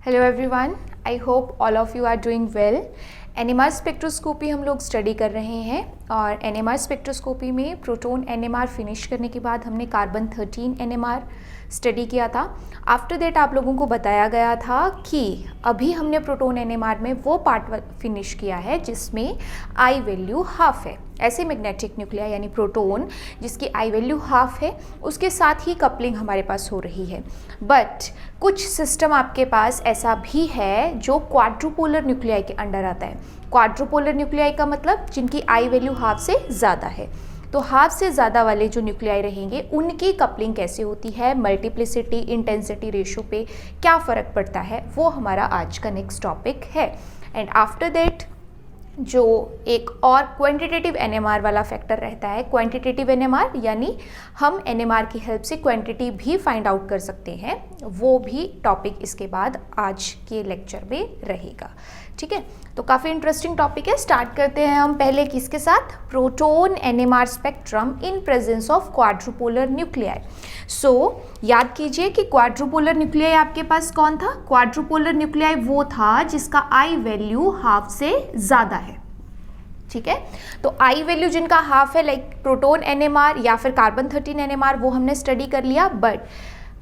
Hello everyone, I hope all of you are doing well. NMR spectroscopy हम लोग study कर रहे हैं और एनएमआर स्पेक्ट्रोस्कोपी में प्रोटॉन एनएमआर फिनिश करने के बाद हमने कार्बन 13 एनएमआर स्टडी किया था। आफ्टर दैट आप लोगों को बताया गया था कि अभी हमने प्रोटॉन एनएमआर में वो पार्ट फिनिश किया है जिसमें आई वैल्यू हाफ है। ऐसे मैग्नेटिक न्यूक्लियाई यानी प्रोटॉन जिसकी आई वैल्यू हाफ है उसके साथ ही कपलिंग हमारे पास हो रही है। बट कुछ सिस्टम आपके पास ऐसा भी है जो क्वाड्रुपोलर न्यूक्लियाई के अंडर आता है। क्वाड्रुपोलर न्यूक्लियाई का मतलब जिनकी आई वैल्यू हाफ से ज़्यादा है। तो हाफ से ज़्यादा वाले जो न्यूक्लियाई रहेंगे उनकी कपलिंग कैसे होती है, मल्टीप्लिसिटी इंटेंसिटी रेशो पे क्या फ़र्क पड़ता है, वो हमारा आज का नेक्स्ट टॉपिक है। एंड आफ्टर दैट जो एक और क्वांटिटेटिव एनएमआर वाला फैक्टर रहता है, क्वांटिटेटिव एनएमआर यानी हम एनएमआर की हेल्प से क्वांटिटी भी फाइंड आउट कर सकते हैं, वो भी टॉपिक इसके बाद आज के लेक्चर में रहेगा। ठीक है, तो काफ़ी इंटरेस्टिंग टॉपिक है। स्टार्ट करते हैं हम पहले किसके साथ, proton NMR spectrum in presence of quadrupolar nuclei. So याद कीजिए कि क्वाड्रुपोलर न्यूक्लियाई आपके पास कौन था। क्वाड्रुपोलर न्यूक्लियाई वो था जिसका आई वैल्यू हाफ से ज़्यादा है। ठीक है, तो आई वैल्यू जिनका हाफ है लाइक प्रोटॉन एनएमआर या फिर कार्बन 13 एनएमआर वो हमने स्टडी कर लिया। बट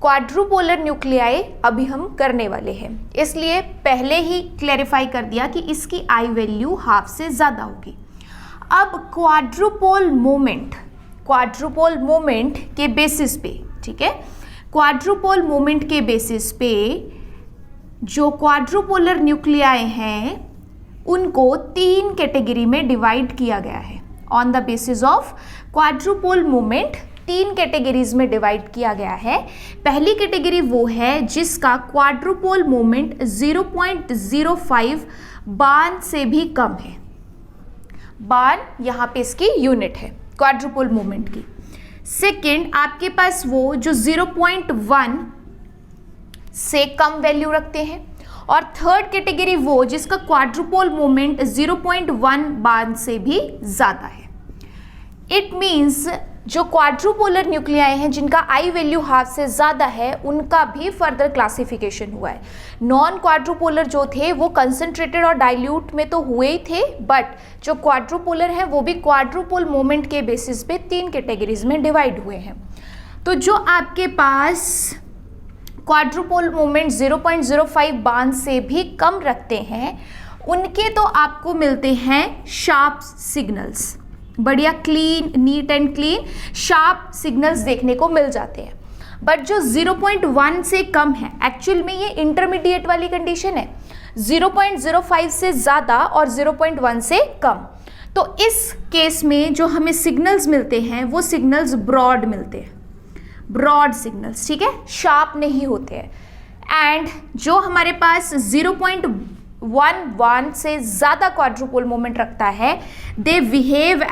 क्वाड्रुपोलर न्यूक्लियाई अभी हम करने वाले हैं, इसलिए पहले ही क्लैरिफाई कर दिया कि इसकी आई वैल्यू हाफ से ज़्यादा होगी। अब क्वाड्रुपोल मोमेंट के बेसिस पे, ठीक है, क्वाड्रुपोल मोमेंट के बेसिस पे जो क्वाड्रुपोलर न्यूक्लियाई हैं उनको 3 कैटेगरी में डिवाइड किया गया है। On the basis of quadrupole moment 3 categories में डिवाइड किया गया है। पहली कैटेगरी वो है जिसका क्वाड्रुपोल मोमेंट 0.05 बार से भी कम है। बार यहाँ पे इसकी यूनिट है क्वाड्रुपोल मोमेंट की। सेकंड आपके पास वो जो 0.1 से कम वैल्यू रखते हैं। और थर्ड कैटेगरी वो जिसका क्वाड्रुपोल मोमेंट 0.1 बार से भी ज़्यादा है। इट मीन्स जो क्वाड्रुपोलर न्यूक्लियाई हैं जिनका आई वैल्यू हाफ से ज़्यादा है उनका भी फर्दर क्लासिफिकेशन हुआ है। नॉन क्वाड्रुपोलर जो थे वो कंसंट्रेटेड और डाइल्यूट में तो हुए ही थे, बट जो क्वाड्रुपोलर हैं वो भी क्वाड्रुपोल मोमेंट के बेसिस पे 3 कैटेगरीज में डिवाइड हुए हैं। तो जो आपके पास क्वाड्रुपोल मोमेंट 0.05 बार से भी कम रखते हैं उनके तो आपको मिलते हैं शार्प सिग्नल्स, बढ़िया clean, neat and clean sharp signals देखने को मिल जाते हैं। बट जो 0.1 से कम है एक्चुअल में ये इंटरमीडिएट वाली कंडीशन है, 0.05 से ज़्यादा और 0.1 से कम। तो इस केस में जो हमें सिग्नल्स मिलते हैं वो सिग्नल्स ब्रॉड मिलते हैं, ब्रॉड सिग्नल्स, ठीक है, शार्प नहीं होते हैं। एंड जो हमारे पास 0.11 से ज़्यादा क्वाड्रुपोल मोमेंट रखता है they behave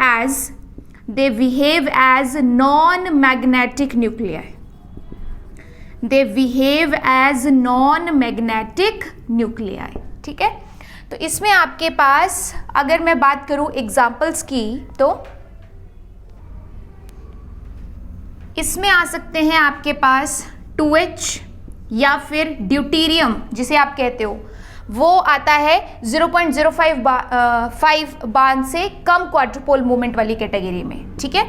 as non magnetic nuclei. They behave as non magnetic nuclei. ठीक है, तो इसमें आपके पास अगर मैं बात करूं एग्जाम्पल्स की तो इसमें आ सकते हैं आपके पास 2H या फिर ड्यूटेरियम जिसे आप कहते हो, वो आता है 0.05 बार से कम क्वाड्रुपोल मोमेंट वाली कैटेगरी में। ठीक है,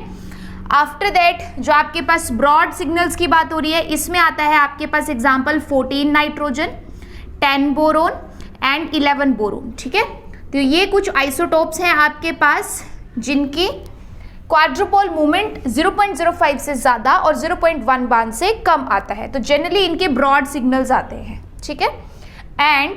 आफ्टर दैट जो आपके पास ब्रॉड सिग्नल्स की बात हो रही है इसमें आता है आपके पास example 14 nitrogen, 10 boron and 11 boron. ठीक है, तो ये कुछ आइसोटोप्स हैं आपके पास जिनकी क्वाड्रुपोल मोमेंट 0.05 से ज़्यादा और 0.1 बार से कम आता है। तो जनरली इनके ब्रॉड सिग्नल्स आते हैं। ठीक है, एंड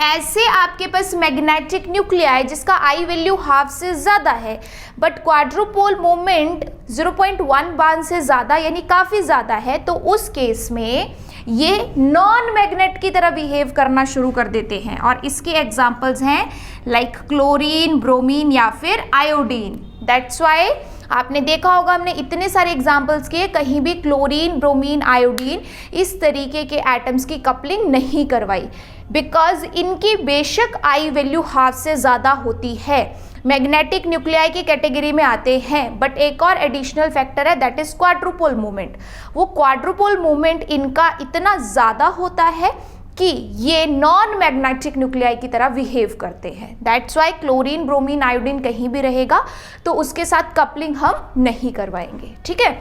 ऐसे आपके पास मैग्नेटिक न्यूक्लियाई जिसका आई वैल्यू हाफ से ज़्यादा है बट क्वाड्रुपोल मोमेंट 0.1 बार से ज़्यादा यानी काफ़ी ज़्यादा है, तो उस केस में ये नॉन मैग्नेट की तरह बिहेव करना शुरू कर देते हैं। और इसके एग्जाम्पल्स हैं लाइक क्लोरीन, ब्रोमीन या फिर आयोडीन। दैट्स वाई आपने देखा होगा हमने इतने सारे एग्जाम्पल्स किए, कहीं भी क्लोरीन, ब्रोमीन, आयोडीन इस तरीके के एटम्स की कपलिंग नहीं करवाई, बिकॉज इनकी बेशक आई वैल्यू हाफ से ज़्यादा होती है, मैग्नेटिक न्यूक्लियाई की कैटेगरी में आते हैं, बट एक और एडिशनल फैक्टर है दैट इज क्वाड्रुपोल मूवमेंट। वो क्वाड्रुपोल मूवमेंट इनका इतना ज़्यादा होता है कि ये नॉन मैग्नेटिक न्यूक्लियाई की तरह बिहेव करते हैं। That's why chlorine, bromine, iodine कहीं भी रहेगा तो उसके साथ कपलिंग हम नहीं करवाएंगे। ठीक है,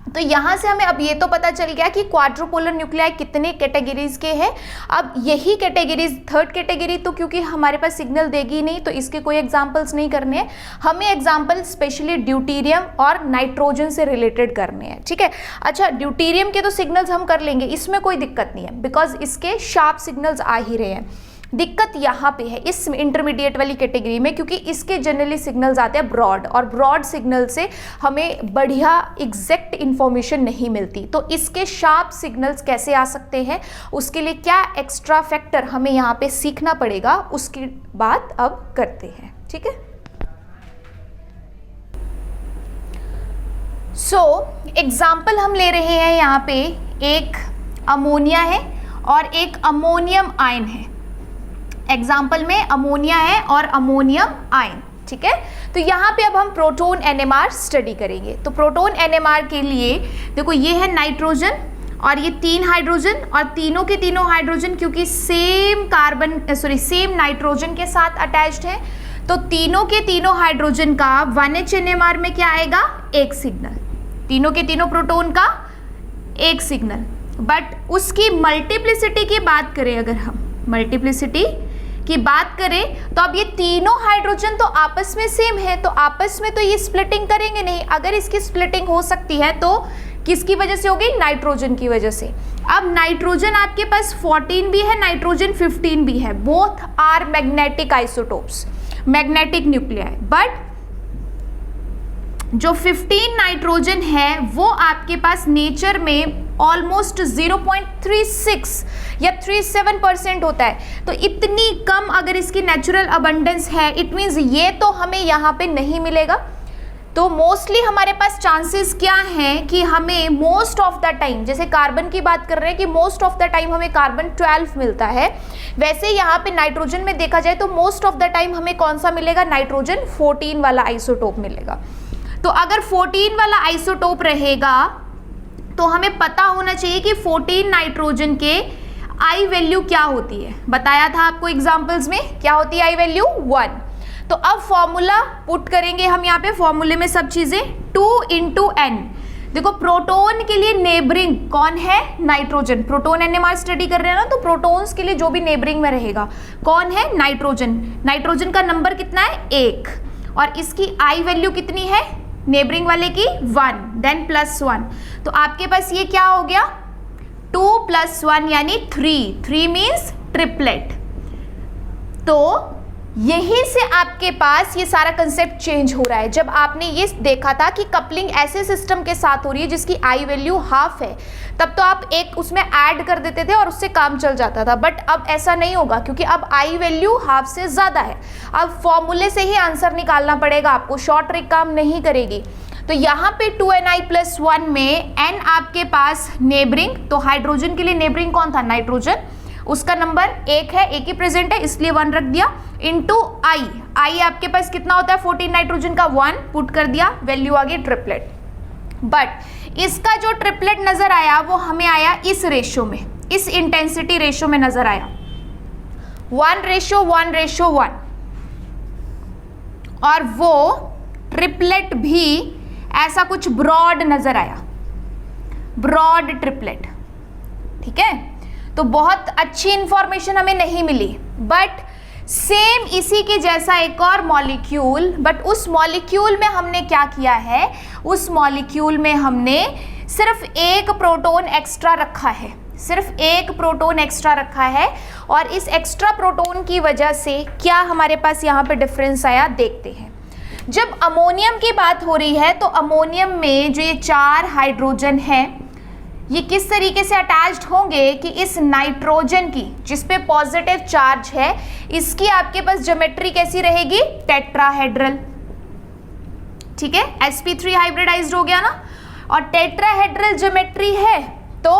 तो यहाँ से हमें अब ये तो पता चल गया कि क्वाड्रोपोलर न्यूक्लियाई कितने कैटेगरीज के हैं। अब यही कैटेगरीज, थर्ड कैटेगरी तो क्योंकि हमारे पास सिग्नल देगी नहीं तो इसके कोई एग्जांपल्स नहीं करने हैं, हमें एग्जांपल स्पेशली ड्यूटेरियम और नाइट्रोजन से रिलेटेड करने हैं। ठीक है, अच्छा ड्यूटेरियम के तो सिग्नल्स हम कर लेंगे, इसमें कोई दिक्कत नहीं है बिकॉज इसके शार्प सिग्नल्स आ ही रहे हैं। दिक्कत यहाँ पे है इस इंटरमीडिएट वाली कैटेगरी में, क्योंकि इसके जनरली सिग्नल्स आते हैं ब्रॉड, और ब्रॉड सिग्नल से हमें बढ़िया एग्जैक्ट इंफॉर्मेशन नहीं मिलती। तो इसके शार्प सिग्नल्स कैसे आ सकते हैं, उसके लिए क्या एक्स्ट्रा फैक्टर हमें यहाँ पे सीखना पड़ेगा, उसकी बात अब करते हैं। ठीक है, एग्जाम्पल हम ले रहे हैं यहाँ पे, एक अमोनिया है और एक अमोनियम आयन है। एग्जाम्पल में अमोनिया है और अमोनियम आयन। ठीक है, तो यहाँ पे अब हम प्रोटोन एनएमआर स्टडी करेंगे। तो प्रोटोन एनएमआर के लिए देखो ये है नाइट्रोजन और ये 3 हाइड्रोजन, और तीनों के तीनों हाइड्रोजन क्योंकि सेम नाइट्रोजन के साथ अटैच्ड है, तो तीनों के तीनों हाइड्रोजन का 1H एनएमआर में क्या आएगा, एक सिग्नल। तीनों के तीनों प्रोटोन का एक सिग्नल। बट उसकी मल्टीप्लिसिटी की बात करें, अगर हम मल्टीप्लिसिटी की बात करें तो अब ये तीनों हाइड्रोजन तो आपस में सेम है, तो आपस में तो ये स्प्लिटिंग करेंगे नहीं। अगर इसकी स्प्लिटिंग हो सकती है तो किसकी वजह से होगी, नाइट्रोजन की वजह से। अब नाइट्रोजन आपके पास 14 भी है, नाइट्रोजन 15 भी है, both are magnetic isotopes, magnetic nuclei. But जो 15 नाइट्रोजन है वो आपके पास नेचर में ऑलमोस्ट 0.36 या 37% होता है। तो इतनी कम अगर इसकी नेचुरल अबंडेंस है, इट मीन्स ये तो हमें यहाँ पे नहीं मिलेगा। तो मोस्टली हमारे पास चांसेस क्या हैं कि हमें मोस्ट ऑफ द टाइम, जैसे कार्बन की बात कर रहे हैं कि मोस्ट ऑफ द टाइम हमें कार्बन 12 मिलता है, वैसे यहाँ पे नाइट्रोजन में देखा जाए तो मोस्ट ऑफ द टाइम हमें कौन सा मिलेगा, नाइट्रोजन 14 वाला आइसोटोप मिलेगा। तो अगर 14 वाला आइसोटोप रहेगा तो हमें पता होना चाहिए कि 14 नाइट्रोजन के आई वैल्यू क्या होती है। बताया था आपको एग्जांपल्स में, क्या होती है आई वैल्यू, 1। तो अब फॉर्मूला पुट करेंगे हम यहाँ पे, फॉर्मूले में सब चीजें 2 × n। देखो प्रोटोन के लिए नेबरिंग कौन है, नाइट्रोजन। प्रोटोन एनएमआर स्टडी कर रहे हैं ना, तो प्रोटॉन्स के लिए जो भी नेबरिंग में रहेगा कौन है, नाइट्रोजन। नाइट्रोजन का नंबर कितना है, 1, और इसकी आई वैल्यू कितनी है, नेबरिंग वाले की 1, देन +1। तो आपके पास ये क्या हो गया, 2 + 1 यानी 3 मीन्स ट्रिपलेट। तो यहीं से आपके पास ये सारा कंसेप्ट चेंज हो रहा है। जब आपने ये देखा था कि कपलिंग ऐसे सिस्टम के साथ हो रही है जिसकी आई वैल्यू हाफ है, तब तो आप एक उसमें ऐड कर देते थे और उससे काम चल जाता था। बट अब ऐसा नहीं होगा क्योंकि अब आई वैल्यू हाफ से ज़्यादा है। अब फॉर्मूले से ही आंसर निकालना पड़ेगा आपको, शॉर्ट ट्रिक काम नहीं करेगी। तो यहाँ पे 2Ni+1 में n आपके पास नेबरिंग, तो हाइड्रोजन के लिए नेबरिंग कौन था, नाइट्रोजन, उसका नंबर 1 है, 1 ही प्रेजेंट है इसलिए 1 रख दिया, इनटू आई आपके पास कितना होता है, 14 नाइट्रोजन का 1 पुट कर दिया, वैल्यू आ गई ट्रिपलेट। बट इसका जो ट्रिपलेट नजर आया वो हमें आया इस रेशो में, इस इंटेंसिटी रेशो में नजर आया 1:1:1, और वो ट्रिपलेट भी ऐसा कुछ ब्रॉड नजर आया, ब्रॉड ट्रिपलेट। ठीक है, तो बहुत अच्छी इंफॉर्मेशन हमें नहीं मिली। बट सेम इसी के जैसा एक और मॉलिक्यूल, बट उस मॉलिक्यूल में हमने क्या किया है, उस मॉलिक्यूल में हमने सिर्फ एक प्रोटॉन एक्स्ट्रा रखा है, सिर्फ एक प्रोटॉन एक्स्ट्रा रखा है। और इस एक्स्ट्रा प्रोटॉन की वजह से क्या हमारे पास यहाँ पे डिफरेंस आया, देखते हैं। जब अमोनियम की बात हो रही है तो अमोनियम में जो ये 4 हाइड्रोजन है ये किस तरीके से अटैच्ड होंगे कि इस नाइट्रोजन की जिस पे पॉजिटिव चार्ज है इसकी आपके पास ज्योमेट्री कैसी रहेगी, टेट्राहेड्रल। ठीक है, sp3 हाइब्रिडाइज्ड हो गया ना, और टेट्राहेड्रल ज्योमेट्री है। तो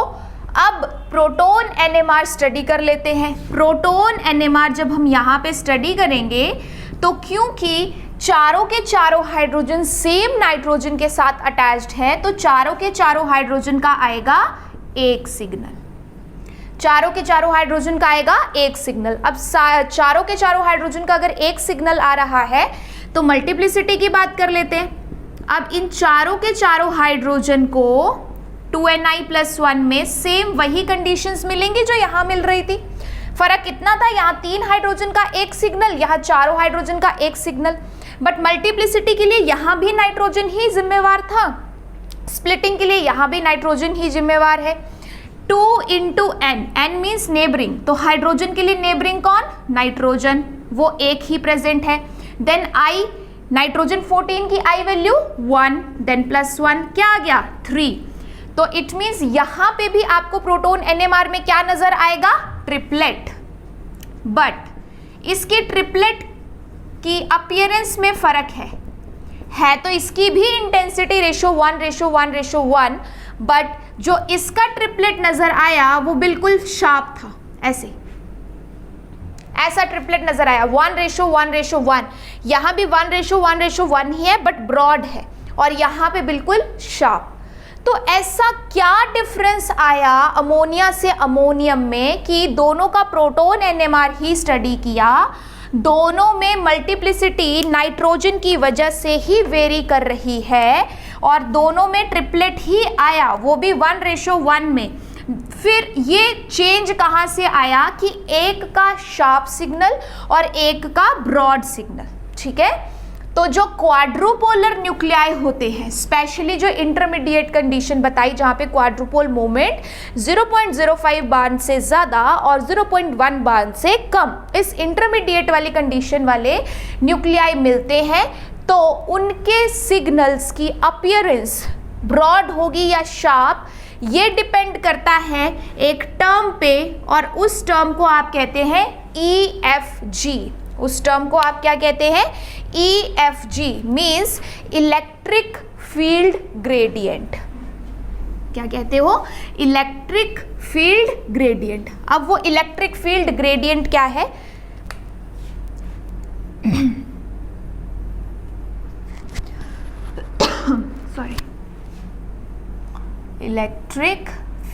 अब प्रोटोन एनएमआर स्टडी कर लेते हैं। प्रोटोन एनएमआर जब हम यहाँ पे स्टडी करेंगे तो क्योंकि चारों के चारों हाइड्रोजन सेम नाइट्रोजन के साथ अटैच्ड हैं, तो चारों के चारों हाइड्रोजन का आएगा एक सिग्नल। चारों के चारों हाइड्रोजन का आएगा एक सिग्नल। अब चारों के चारों हाइड्रोजन का अगर एक सिग्नल आ रहा है तो मल्टीप्लिसिटी की बात कर लेते हैं। अब इन चारों के चारों हाइड्रोजन को 2ni+1 में सेम वही कंडीशंस मिलेंगी जो यहाँ मिल रही थी। फर्क कितना था, यहाँ 3 हाइड्रोजन का एक सिग्नल, यहाँ चारों हाइड्रोजन का एक सिग्नल। बट मल्टीप्लिसिटी के लिए यहाँ भी नाइट्रोजन ही जिम्मेवार था, स्प्लिटिंग के लिए यहाँ भी नाइट्रोजन ही जिम्मेवार है। 2 × n, n मीन्स नेबरिंग, तो हाइड्रोजन के लिए नेबरिंग कौन, नाइट्रोजन, वो एक ही प्रेजेंट है। देन i, नाइट्रोजन 14 की i वैल्यू 1, देन +1 क्या आ गया 3। तो इट मीन्स यहाँ पे भी आपको प्रोटॉन NMR में क्या नजर आएगा, ट्रिपलेट। बट इसके ट्रिपलेट की अपीयरेंस में फर्क है तो इसकी भी इंटेंसिटी रेशो 1:1:1, बट जो इसका ट्रिपलेट नजर आया वो बिल्कुल शार्प था, ऐसा ट्रिपलेट नजर आया 1:1:1। यहाँ भी 1:1:1 ही है बट ब्रॉड है, और यहाँ पे बिल्कुल शार्प। तो ऐसा क्या डिफरेंस आया अमोनिया से अमोनियम में कि दोनों का प्रोटॉन NMR ही स्टडी किया, दोनों में मल्टीप्लिसिटी नाइट्रोजन की वजह से ही वेरी कर रही है, और दोनों में ट्रिपलेट ही आया, वो भी 1:1 में। फिर ये चेंज कहाँ से आया कि एक का शार्प सिग्नल और एक का ब्रॉड सिग्नल, ठीक है। तो जो क्वाड्रुपोलर न्यूक्लियाई होते हैं, स्पेशली जो इंटरमीडिएट कंडीशन बताई जहाँ पे क्वाड्रुपोल मोमेंट 0.05 बार से ज़्यादा और 0.1 बार से कम, इस इंटरमीडिएट वाली कंडीशन वाले न्यूक्लियाई मिलते हैं, तो उनके सिग्नल्स की अपीयरेंस ब्रॉड होगी या शार्प, ये डिपेंड करता है एक टर्म पे, और उस टर्म को आप कहते हैं EFG। उस टर्म को आप क्या कहते हैं, EFG means electric field gradient. क्या कहते हो, इलेक्ट्रिक फील्ड ग्रेडियंट। अब वो इलेक्ट्रिक फील्ड ग्रेडियंट क्या है, सॉरी, इलेक्ट्रिक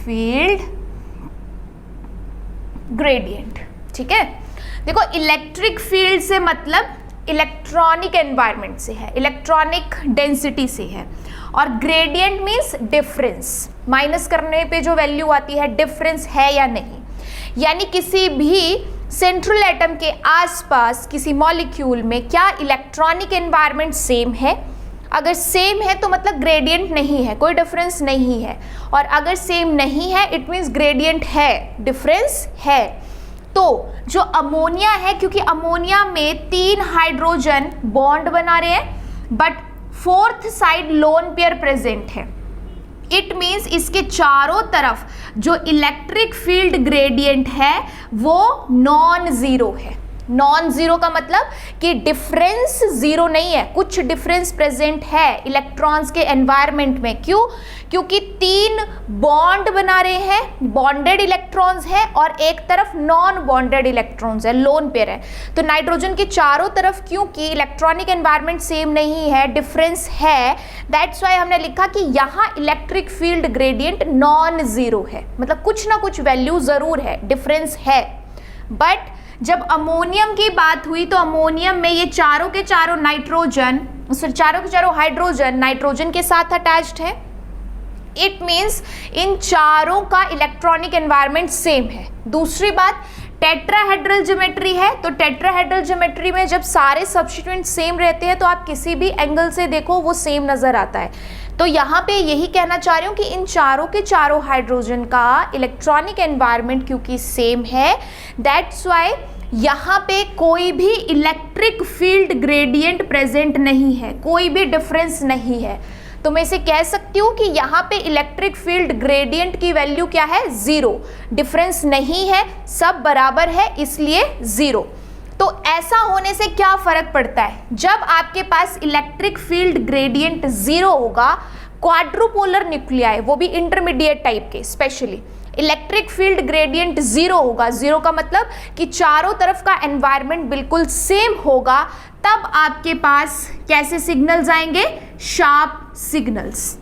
फील्ड ग्रेडियंट, ठीक है। देखो इलेक्ट्रिक फील्ड से मतलब इलेक्ट्रॉनिक एनवायरनमेंट से है, इलेक्ट्रॉनिक डेंसिटी से है, और ग्रेडियंट मीन्स डिफरेंस, माइनस करने पे जो वैल्यू आती है डिफरेंस है या नहीं। यानी किसी भी सेंट्रल एटम के आसपास किसी मॉलिक्यूल में क्या इलेक्ट्रॉनिक एनवायरनमेंट सेम है, अगर सेम है तो मतलब ग्रेडियंट नहीं है, कोई डिफरेंस नहीं है, और अगर सेम नहीं है इट मीन्स ग्रेडियंट है, डिफरेंस है। तो जो अमोनिया है, क्योंकि अमोनिया में 3 हाइड्रोजन बॉन्ड बना रहे हैं but 4th side lone pair present है, इट मीन्स इसके चारों तरफ जो इलेक्ट्रिक फील्ड ग्रेडियंट है वो नॉन जीरो है। नॉन जीरो का मतलब कि डिफरेंस जीरो नहीं है, कुछ डिफरेंस प्रेजेंट है इलेक्ट्रॉन्स के एनवायरनमेंट में। क्यों? क्योंकि 3 बॉन्ड बना रहे हैं, बॉन्डेड इलेक्ट्रॉन्स है, और एक तरफ नॉन बॉन्डेड इलेक्ट्रॉन्स है, लोन पेयर है। तो नाइट्रोजन के चारों तरफ क्योंकि इलेक्ट्रॉनिक एनवायरनमेंट सेम नहीं है, डिफरेंस है, दैट्स वाई हमने लिखा कि यहाँ electric field gradient non zero है, मतलब कुछ ना कुछ वैल्यू जरूर है, डिफरेंस है। बट जब अमोनियम की बात हुई तो अमोनियम में ये चारों के चारों नाइट्रोजन, चारों के चारों हाइड्रोजन नाइट्रोजन के साथ अटैच्ड है, इट मीन्स इन चारों का इलेक्ट्रॉनिक एनवायरनमेंट सेम है। दूसरी बात, टेट्राहेड्रल ज्योमेट्री है, तो टेट्राहेड्रल ज्योमेट्री में जब सारे सब्स्टिट्यूएंट सेम रहते हैं तो आप किसी भी एंगल से देखो वो सेम नजर आता है। तो यहाँ पे यही कहना चाह रही हूँ कि इन चारों के चारों हाइड्रोजन का इलेक्ट्रॉनिक एनवायरनमेंट क्योंकि सेम है, दैट्स वाई यहाँ पे कोई भी इलेक्ट्रिक फील्ड ग्रेडियंट प्रेजेंट नहीं है, कोई भी डिफरेंस नहीं है। तो मैं इसे कह सकती हूँ कि यहाँ पे इलेक्ट्रिक फील्ड ग्रेडियंट की वैल्यू क्या है, 0, डिफरेंस नहीं है, सब बराबर है, इसलिए 0। तो ऐसा होने से क्या फर्क पड़ता है, जब आपके पास इलेक्ट्रिक फील्ड ग्रेडियंट 0 होगा, क्वाड्रुपोलर न्यूक्लियाई, वो भी इंटरमीडिएट टाइप के, स्पेशली इलेक्ट्रिक फील्ड ग्रेडियंट 0 होगा। 0 का मतलब कि चारों तरफ का एनवायरनमेंट बिल्कुल सेम होगा, तब आपके पास कैसे सिग्नल्स आएंगे, शार्प सिग्नल्स।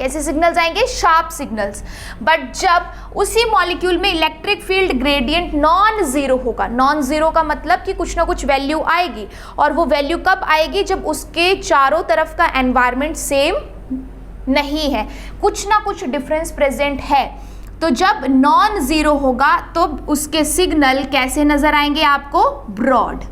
कैसे सिग्नल्स आएंगे? Sharp signals. बट जब उसी मॉलिक्यूल में electric field gradient non zero होगा, नॉन जीरो का मतलब कि कुछ ना कुछ वैल्यू आएगी, और वो वैल्यू कब आएगी? जब उसके चारों तरफ का एनवायरनमेंट सेम नहीं है, कुछ ना कुछ डिफरेंस प्रेजेंट है। तो जब नॉन जीरो होगा तो उसके सिग्नल कैसे नजर आएंगे आपको? ब्रॉड।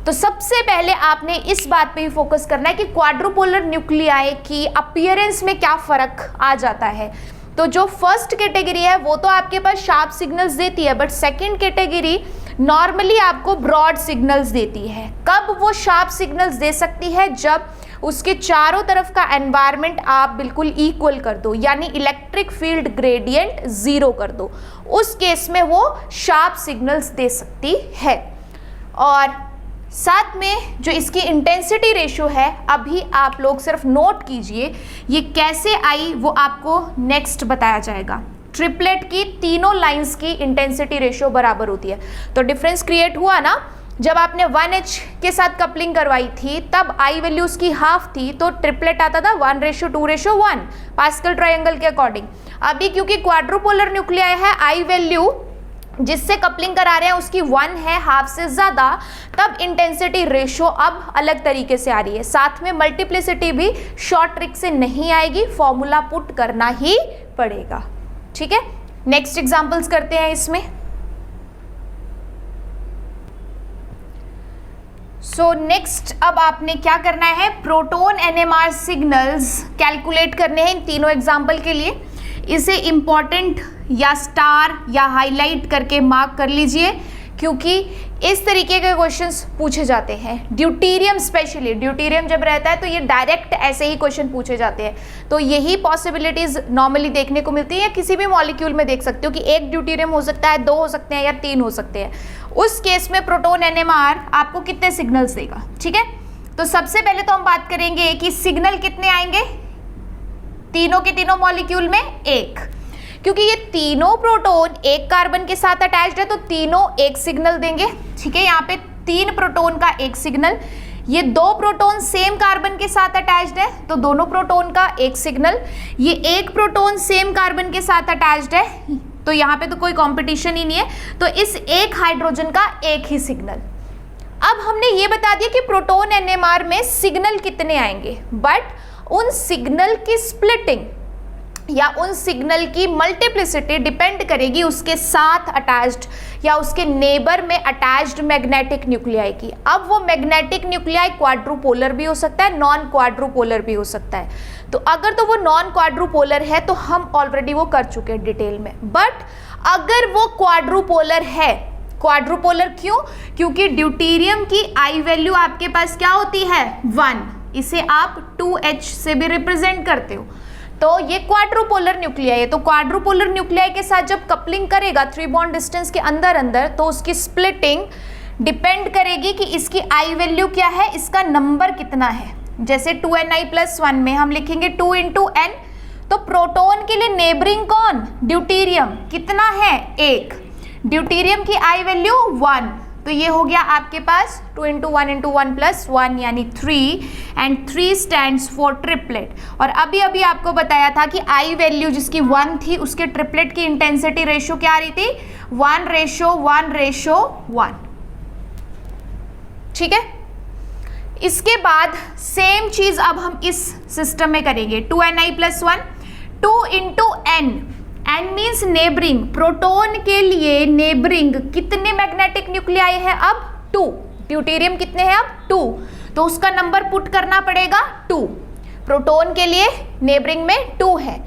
तो सबसे पहले आपने इस बात पे ही फोकस करना है कि क्वाड्रुपोलर न्यूक्लियाई की अपीयरेंस में क्या फर्क आ जाता है। तो जो फर्स्ट कैटेगरी है वो तो आपके पास शार्प सिग्नल्स देती है, बट सेकंड कैटेगरी नॉर्मली आपको ब्रॉड सिग्नल्स देती है। कब वो शार्प सिग्नल्स दे सकती है? जब उसके चारों तरफ का एनवायरनमेंट आप बिल्कुल इक्वल कर दो, यानी इलेक्ट्रिक फील्ड ग्रेडियंट जीरो कर दो, उस केस में वो शार्प सिग्नल्स दे सकती है। और साथ में जो इसकी इंटेंसिटी रेशियो है, अभी आप लोग सिर्फ नोट कीजिए, ये कैसे आई वो आपको नेक्स्ट बताया जाएगा। ट्रिपलेट की तीनों लाइंस की इंटेंसिटी रेशियो बराबर होती है। तो डिफरेंस क्रिएट हुआ ना, जब आपने 1H के साथ कपलिंग करवाई थी तब आई वैल्यू उसकी हाफ थी, तो ट्रिपलेट आता था 1:2:1 पास्कल ट्रायंगल के अकॉर्डिंग। अभी क्योंकि क्वाड्रुपोलर न्यूक्लियाई है, आई वैल्यू जिससे कपलिंग करा रहे हैं उसकी 1 है, हाफ से ज्यादा, तब इंटेंसिटी रेशियो अब अलग तरीके से आ रही है। साथ में मल्टीप्लिसिटी भी शॉर्ट ट्रिक से नहीं आएगी, फॉर्मूला पुट करना ही पड़ेगा। ठीक है, नेक्स्ट एग्जांपल्स करते हैं इसमें। सो नेक्स्ट अब आपने क्या करना है? प्रोटॉन NMR सिग्नल्स कैलकुलेट करने हैं इन तीनों एग्जाम्पल के लिए। इसे इंपॉर्टेंट या स्टार या हाईलाइट करके मार्क कर लीजिए, क्योंकि इस तरीके के क्वेश्चंस पूछे जाते हैं। ड्यूटीरियम स्पेशली, ड्यूटीरियम जब रहता है तो ये डायरेक्ट ऐसे ही क्वेश्चन पूछे जाते हैं। तो यही पॉसिबिलिटीज नॉर्मली देखने को मिलती है, या किसी भी मॉलिक्यूल में देख सकते हो कि एक ड्यूटीरियम हो सकता है, 2 हो सकते हैं या 3 हो सकते हैं। उस केस में प्रोटॉन NMR आपको कितने सिग्नल्स देगा? ठीक है, तो सबसे पहले तो हम बात करेंगे कि सिग्नल कितने आएंगे तीनों के तीनों मॉलिक्यूल में? 1, क्योंकि ये तीनों प्रोटॉन एक कार्बन के साथ अटैच्ड है तो तीनों एक सिग्नल देंगे। ठीक है, यहाँ पे 3 प्रोटॉन का एक सिग्नल, ये 2 प्रोटॉन सेम कार्बन के साथ अटैच्ड है तो दोनों प्रोटॉन का एक सिग्नल, ये 1 प्रोटॉन सेम कार्बन के साथ अटैच्ड है तो यहाँ पे तो कोई कंपटीशन ही नहीं है, तो इस एक हाइड्रोजन का एक ही सिग्नल। अब हमने ये बता दिया कि प्रोटॉन NMR में सिग्नल कितने आएंगे, बट उन सिग्नल की स्प्लिटिंग या उन सिग्नल की मल्टीप्लिसिटी डिपेंड करेगी उसके साथ अटैच्ड या उसके नेबर में अटैच्ड मैग्नेटिक न्यूक्लियाई की। अब वो मैग्नेटिक न्यूक्लियाई क्वाड्रुपोलर भी हो सकता है, नॉन क्वाड्रुपोलर भी हो सकता है। तो अगर तो वो नॉन क्वाड्रुपोलर है तो हम ऑलरेडी वो कर चुके हैं डिटेल में, बट अगर वो क्वाड्रुपोलर है, क्वाड्रुपोलर क्यों? क्योंकि ड्यूटीरियम की आई वैल्यू आपके पास क्या होती है? 1, इसे आप 2H से भी रिप्रेजेंट करते हो, तो ये क्वाड्रुपोलर न्यूक्लियाई है। तो क्वाड्रुपोलर न्यूक्लियाई के साथ जब कपलिंग करेगा 3 बॉन्ड डिस्टेंस के अंदर अंदर, तो उसकी स्प्लिटिंग डिपेंड करेगी कि इसकी आई वैल्यू क्या है, इसका नंबर कितना है। जैसे 2Ni+1 में हम लिखेंगे 2 × N, तो प्रोटॉन के लिए नेबरिंग कौन? ड्यूटीरियम। कितना है? 1। ड्यूटीरियम की आई वैल्यू 1, तो ये हो गया आपके पास 2 × 1 × 1 + 1 यानी 3, एंड 3 स्टैंड्स फॉर ट्रिपलेट। और अभी अभी आपको बताया था कि आई वैल्यू जिसकी 1 थी उसके ट्रिपलेट की इंटेंसिटी रेशियो क्या आ रही थी? 1:1:1। ठीक है, इसके बाद सेम चीज अब हम इस सिस्टम में करेंगे। 2Ni+1, 2 × N, N means neighbouring. Proton के लिए नेबरिंग कितने मैग्नेटिक न्यूक्लियाई है? अब 2। ड्यूटीरियम कितने हैं? अब 2, तो उसका नंबर पुट करना पड़ेगा 2। प्रोटॉन के लिए नेबरिंग में 2 है।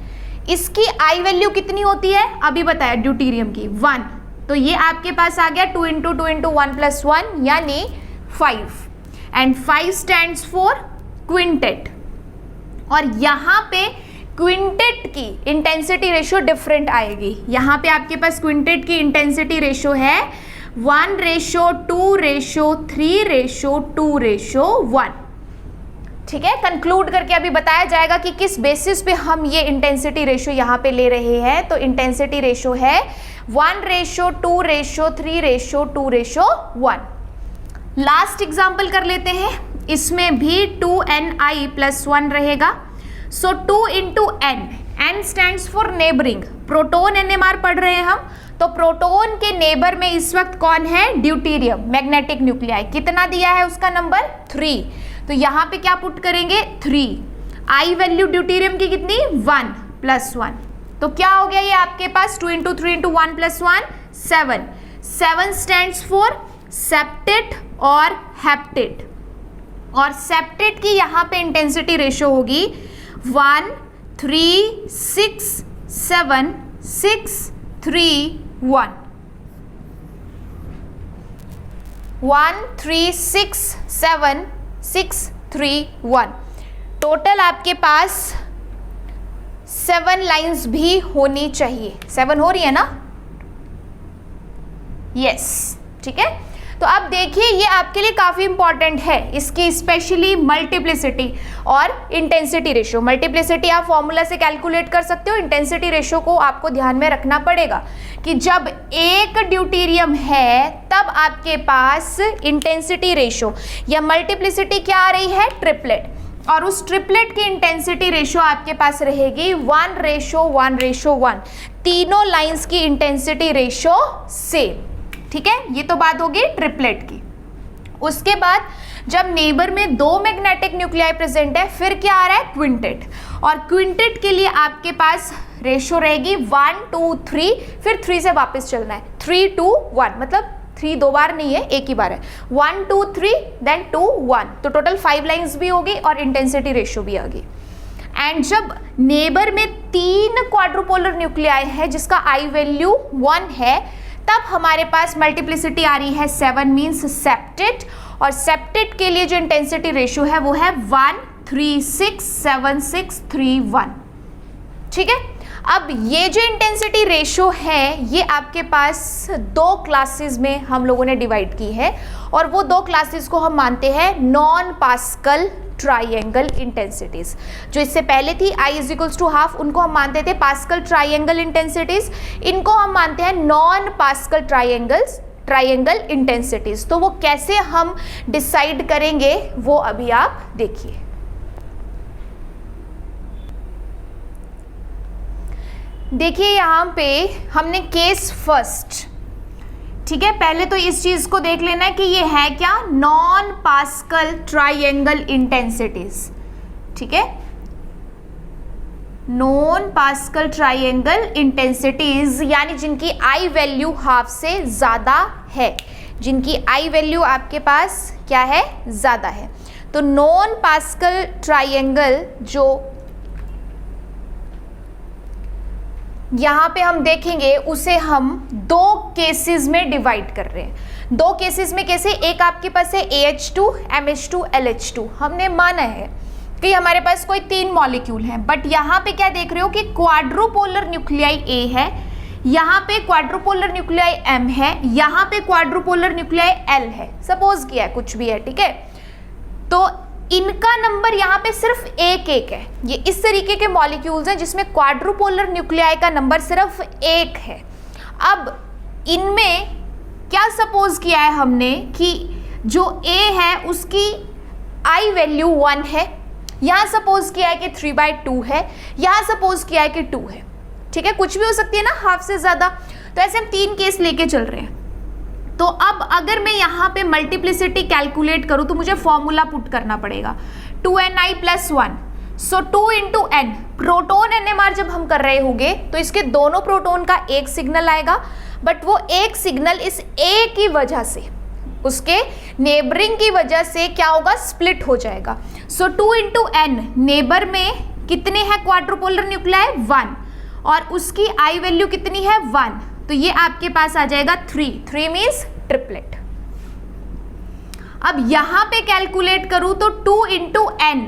इसकी आई वैल्यू कितनी होती है? अभी बताया ड्यूटीरियम की 1, तो ये आपके पास आ गया 2 × 2 × 1 + 1 यानी 5, एंड 5 स्टैंड्स फॉर क्विंटेट। और यहाँ पे क्विंटेट की इंटेंसिटी रेशियो डिफरेंट आएगी। यहाँ पे आपके पास क्विंटेट की इंटेंसिटी रेशियो है 1:2:3:2:1। ठीक है, कंक्लूड करके अभी बताया जाएगा कि किस बेसिस पे हम ये इंटेंसिटी रेशियो यहाँ पे ले रहे हैं। तो इंटेंसिटी रेशियो है 1:2:3:2:1। लास्ट एग्जाम्पल कर लेते हैं, इसमें भी 2Ni+1 रहेगा। So 2 into N, N stands for neighbouring, proton NMR पढ़ रहे हैं हम, तो प्रोटोन के नेबर में इस वक्त कौन है, ड्यूटेरियम, मैग्नेटिक न्यूक्लियाई, कितना दिया है उसका नंबर 3, तो यहाँ पे क्या पुट करेंगे 3, आई वैल्यू ड्यूटेरियम की कितनी 1 + 1, तो क्या हो गया ये आपके पास 2 into 3 into 1 + 1 7, 7 stands for septet और हेप्टेट, और सेप्टेट की यहाँ पे इंटेंसिटी रेशियो होगी 1 3 6 7 6 3 1, 1 3 6 7 6 3 1, टोटल आपके पास 7 लाइंस भी होनी चाहिए, 7 हो रही है ना, यस, ठीक है। तो अब देखिए ये आपके लिए काफ़ी इंपॉर्टेंट है, इसकी स्पेशली मल्टीप्लिसिटी और इंटेंसिटी रेशियो। मल्टीप्लिसिटी आप फॉर्मूला से कैलकुलेट कर सकते हो, इंटेंसिटी रेशियो को आपको ध्यान में रखना पड़ेगा कि जब एक ड्यूटेरियम है तब आपके पास इंटेंसिटी रेशियो या मल्टीप्लिसिटी क्या आ रही है, ट्रिपलेट, और उस ट्रिपलेट की इंटेंसिटी रेशियो आपके पास रहेगी 1:1:1, तीनों लाइंस की इंटेंसिटी रेशियो सेम, ठीक है। ये तो बात होगी ट्रिपलेट की। उसके बाद जब नेबर में 2 मैग्नेटिक न्यूक्लियाई प्रेजेंट है, फिर क्या आ रहा है, क्विंटेट, और क्विंटेट के लिए आपके पास रेशियो रहेगी 1 2 3, फिर 3 से वापस चलना है, 3 2 1, मतलब 3 2 बार नहीं है, एक ही बार है, 1 2 3 देन 2 1, तो टोटल 5 लाइंस भी होगी और इंटेंसिटी रेशियो भी आ गई। एंड जब नेबर में 3 क्वाड्रुपोलर न्यूक्लियाई है जिसका आई वैल्यू 1 है, तब हमारे पास मल्टीप्लिसिटी आ रही है 7 मीन्स सेप्टेट, और सेप्टेट के लिए जो इंटेंसिटी रेशियो है वो है 1 3 6 7 6 3 1, ठीक है। अब ये जो इंटेंसिटी रेशियो है ये आपके पास 2 क्लासेस में हम लोगों ने डिवाइड की है, और वो 2 क्लासेस को हम मानते हैं नॉन पास्कल ट्राइंगल इंटेंसिटीज। जो इससे पहले थी I = 12, उनको हम मानते थे पास्कल ट्राइंगल इंटेंसिटीज, इनको हम मानते हैं नॉन पास्कल ट्राइंगल इंटेंसिटीज। तो वो कैसे हम डिसाइड करेंगे वो अभी आप देखिए। देखिए यहाँ पे हमने केस फर्स्ट, ठीक है, पहले तो इस चीज को देख लेना है कि ये है क्या, नॉन पास्कल ट्राइंगल इंटेंसिटीज, ठीक है, नॉन पास्कल ट्राइंगल इंटेंसिटीज, यानी जिनकी आई वैल्यू हाफ से ज्यादा है, जिनकी आई वैल्यू आपके पास क्या है, ज्यादा है। तो नॉन पास्कल ट्राइंगल जो यहाँ पे हम देखेंगे उसे हम 2 केसेस में डिवाइड कर रहे हैं। 2 केसेस में कैसे, एक आपके पास है AH2 MH2 LH2, हमने माना है कि हमारे पास कोई 3 मॉलिक्यूल हैं, बट यहाँ पे क्या देख रहे हो कि क्वाड्रुपोलर न्यूक्लियाई A है, यहाँ पे क्वाड्रुपोलर न्यूक्लियाई M है, यहाँ पे क्वाड्रुपोलर न्यूक्लियाई L है, सपोज किया है, कुछ भी है, ठीक है। तो इनका नंबर यहाँ पे सिर्फ 1 है, ये इस तरीके के मॉलिक्यूल्स हैं जिसमें क्वाड्रुपोलर न्यूक्लियाई का नंबर सिर्फ 1 है। अब इनमें क्या सपोज किया है हमने कि जो A है उसकी आई वैल्यू 1 है, यहाँ सपोज किया है कि 3/2 है, यहाँ सपोज किया है कि 2 है, ठीक है, कुछ भी हो सकती है ना, हाफ से ज्यादा। तो ऐसे हम 3 केस लेके चल रहे हैं। तो अब अगर मैं यहाँ पे मल्टीप्लिसिटी कैलकुलेट करूँ तो मुझे फॉर्मूला पुट करना पड़ेगा 2ni + 1, सो 2 इंटू n, प्रोटोन NMR जब हम कर रहे होंगे तो इसके दोनों प्रोटोन का एक सिग्नल आएगा, बट वो एक सिग्नल इस A की वजह से, उसके नेबरिंग की वजह से क्या होगा, स्प्लिट हो जाएगा। सो 2 इंटू n, नेबर में कितने हैं क्वाड्रुपोलर न्यूक्लियाई 1, और उसकी आई वैल्यू कितनी है 1, तो ये आपके पास आ जाएगा 3 मीन्स ट्रिपलेट। अब यहां पे कैलकुलेट करूं तो 2 इंटू n,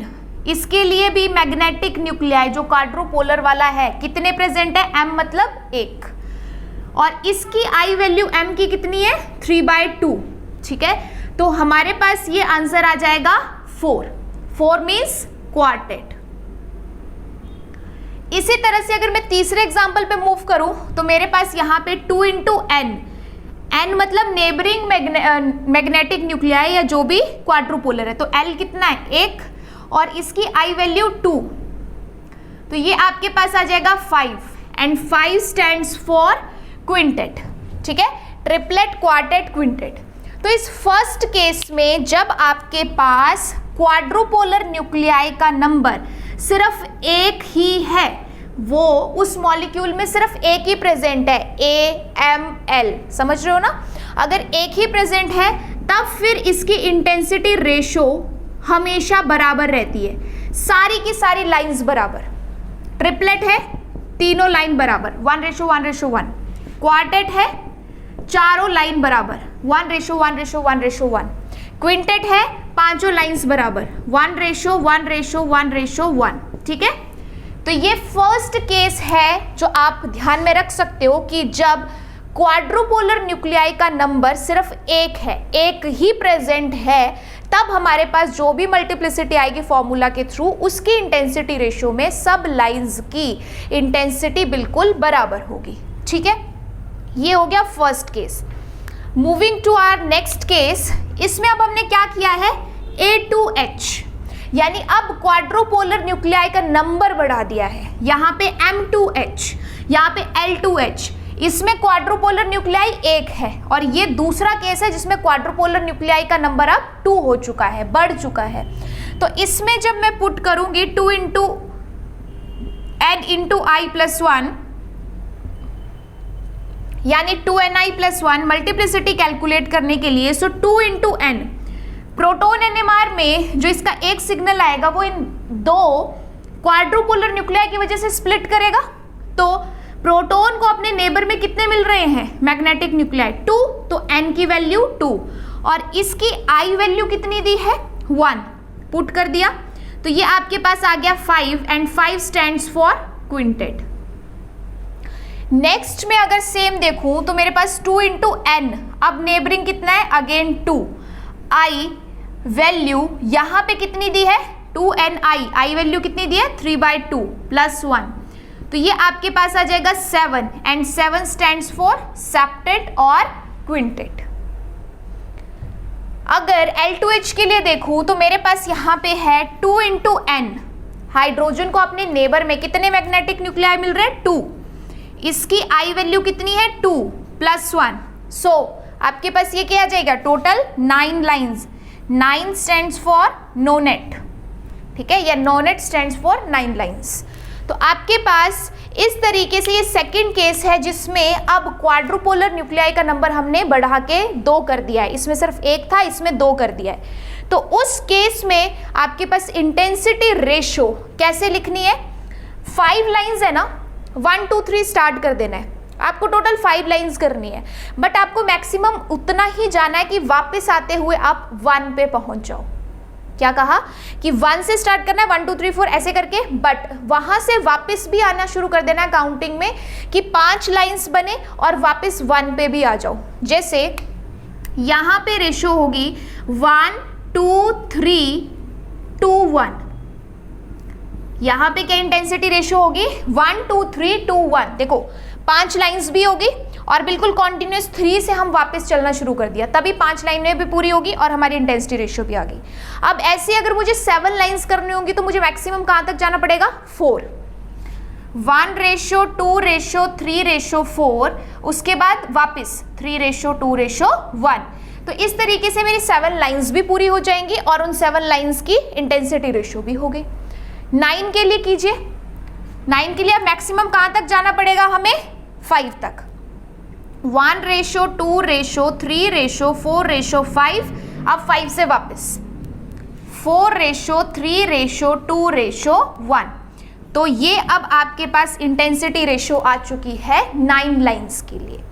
इसके लिए भी मैग्नेटिक न्यूक्लियाई जो क्वाड्रुपोलर वाला है कितने प्रेजेंट है, m मतलब 1, और इसकी आई वैल्यू m की कितनी है 3/2, ठीक है। तो हमारे पास ये आंसर आ जाएगा 4 मीन्स क्वार्टेट। इसी तरह से अगर मैं तीसरे एग्जाम्पल पे मूव करूं तो मेरे पास यहाँ पे 2 इंटू n मतलब नेबरिंग मैग्नेटिक न्यूक्लियाई या जो भी क्वाड्रुपोलर है, तो L कितना है 1, और इसकी आई वैल्यू 2, तो ये आपके पास आ जाएगा 5 एंड 5 स्टैंड्स फॉर क्विंटेट, ठीक है, ट्रिपलेट, क्वार्टेट, क्विंटेट। तो इस फर्स्ट केस में जब आपके पास क्वाड्रुपोलर न्यूक्लियाई का नंबर सिर्फ एक ही है, वो उस मॉलिक्यूल में सिर्फ एक ही प्रेजेंट है, AML, समझ रहे हो ना, अगर एक ही प्रेजेंट है तब फिर इसकी इंटेंसिटी रेशो हमेशा बराबर रहती है, सारी की सारी लाइंस बराबर। ट्रिपलेट है, तीनों लाइन बराबर 1:1:1। क्वार्टेट है, चारों लाइन बराबर 1:1:1:1। क्विंटेट है, पांचों लाइंस बराबर 1:1:1:1, ठीक है। तो ये फर्स्ट केस है जो आप ध्यान में रख सकते हो कि जब क्वाड्रुपोलर न्यूक्लियाई का नंबर सिर्फ एक है, एक ही प्रेजेंट है, तब हमारे पास जो भी मल्टीप्लिसिटी आएगी फॉर्मूला के थ्रू, उसकी इंटेंसिटी रेशियो में सब लाइंस की इंटेंसिटी बिल्कुल बराबर होगी, ठीक है। ये हो गया first case. Moving to our next case, इसमें अब हमने क्या किया है, A2H, यानी अब क्वाड्रुपोलर न्यूक्लियाई का नंबर बढ़ा दिया है। यहाँ पे M2H, यहाँ पे L2H, इसमें क्वाड्रुपोलर न्यूक्लियाई एक है, और ये दूसरा केस है जिसमें क्वाड्रुपोलर न्यूक्लियाई का नंबर अब 2 हो चुका है, बढ़ चुका है। तो इसमें जब मैं पुट करूंगी 2 × N × I+1, यानी 2Ni+1 मल्टीप्लिसिटी कैलकुलेट करने के लिए, सो 2 × N, प्रोटॉन NMR में जो इसका एक सिग्नल आएगा वो इन दो क्वाड्रुपोलर न्यूक्लियाई की वजह से स्प्लिट करेगा। तो प्रोटॉन को अपने नेबर में कितने मिल रहे हैं मैग्नेटिक न्यूक्लियाई, 2, तो N की वैल्यू 2 और इसकी I वैल्यू कितनी दी है 1, पुट कर दिया, तो ये आपके पास आ गया 5 and 5 stands for quintet. Next में अगर सेम देखूं तो मेरे पास 2 × N, अब नेबरिंग कितना है, अगेन 2, I वैल्यू यहाँ पे कितनी दी है 2Ni, I वैल्यू कितनी दी है 3/2 + 1, तो ये आपके पास आ जाएगा 7 एंड 7 स्टैंड्स फॉर सेप्टेट और क्विंटेट। अगर L2H के लिए देखूं तो मेरे पास यहाँ पे है 2 × N, हाइड्रोजन को अपने नेबर में कितने मैग्नेटिक न्यूक्लियाई मिल रहे हैं 2, इसकी I वैल्यू कितनी है 2 + 1, सो आपके पास ये क्या आ जाएगा total 9 lines, 9 stands for nonet, ठीक है, या nonet stands for 9 lines. तो आपके पास इस तरीके से ये सेकंड केस है जिसमें अब क्वाड्रुपोलर न्यूक्लियाई का नंबर हमने बढ़ा के 2 कर दिया है, इसमें सिर्फ 1 था, इसमें 2 कर दिया है। तो उस केस में आपके पास इंटेंसिटी रेशो कैसे लिखनी है, 5 लाइंस है ना, 1 2 3 स्टार्ट कर देना है, आपको टोटल 5 लाइंस करनी है, बट आपको मैक्सिमम उतना ही जाना है कि वापस आते हुए आप 1 पे पहुंच जाओ। क्या कहा कि 1 से स्टार्ट करना है, 1 2 3 4 ऐसे करके, बट वहां से वापस भी आना शुरू कर देना है काउंटिंग में कि 5 लाइंस बने और वापस 1 पे भी आ जाओ। जैसे यहां पे रेशो होगी 1 2 3 2 1, यहां पे क्या इंटेंसिटी रेशो होगी 1 2 3 2 1, देखो 5 लाइंस भी होगी और बिल्कुल कॉन्टिन्यूस 3 से हम वापस चलना शुरू कर दिया, तभी 5 लाइनें भी पूरी होगी और हमारी इंटेंसिटी रेशियो भी आ गई। अब ऐसे अगर मुझे 7 लाइंस करनी होंगी तो मुझे मैक्सिमम कहाँ तक जाना पड़ेगा 4, 1:2:3:4, उसके बाद वापस 3:2:1। तो इस तरीके से मेरी 7 लाइंस भी पूरी हो जाएंगी और उन 7 लाइंस की इंटेंसिटी रेशियो भी हो गई। 9 के लिए कीजिए, 9 के लिए अब मैक्सिमम कहाँ तक जाना पड़ेगा हमें 5 तक, 1:2:3:4:5, अब 5 से वापस 4:3:2:1, तो ये अब आपके पास इंटेंसिटी रेशियो आ चुकी है 9 लाइंस के लिए।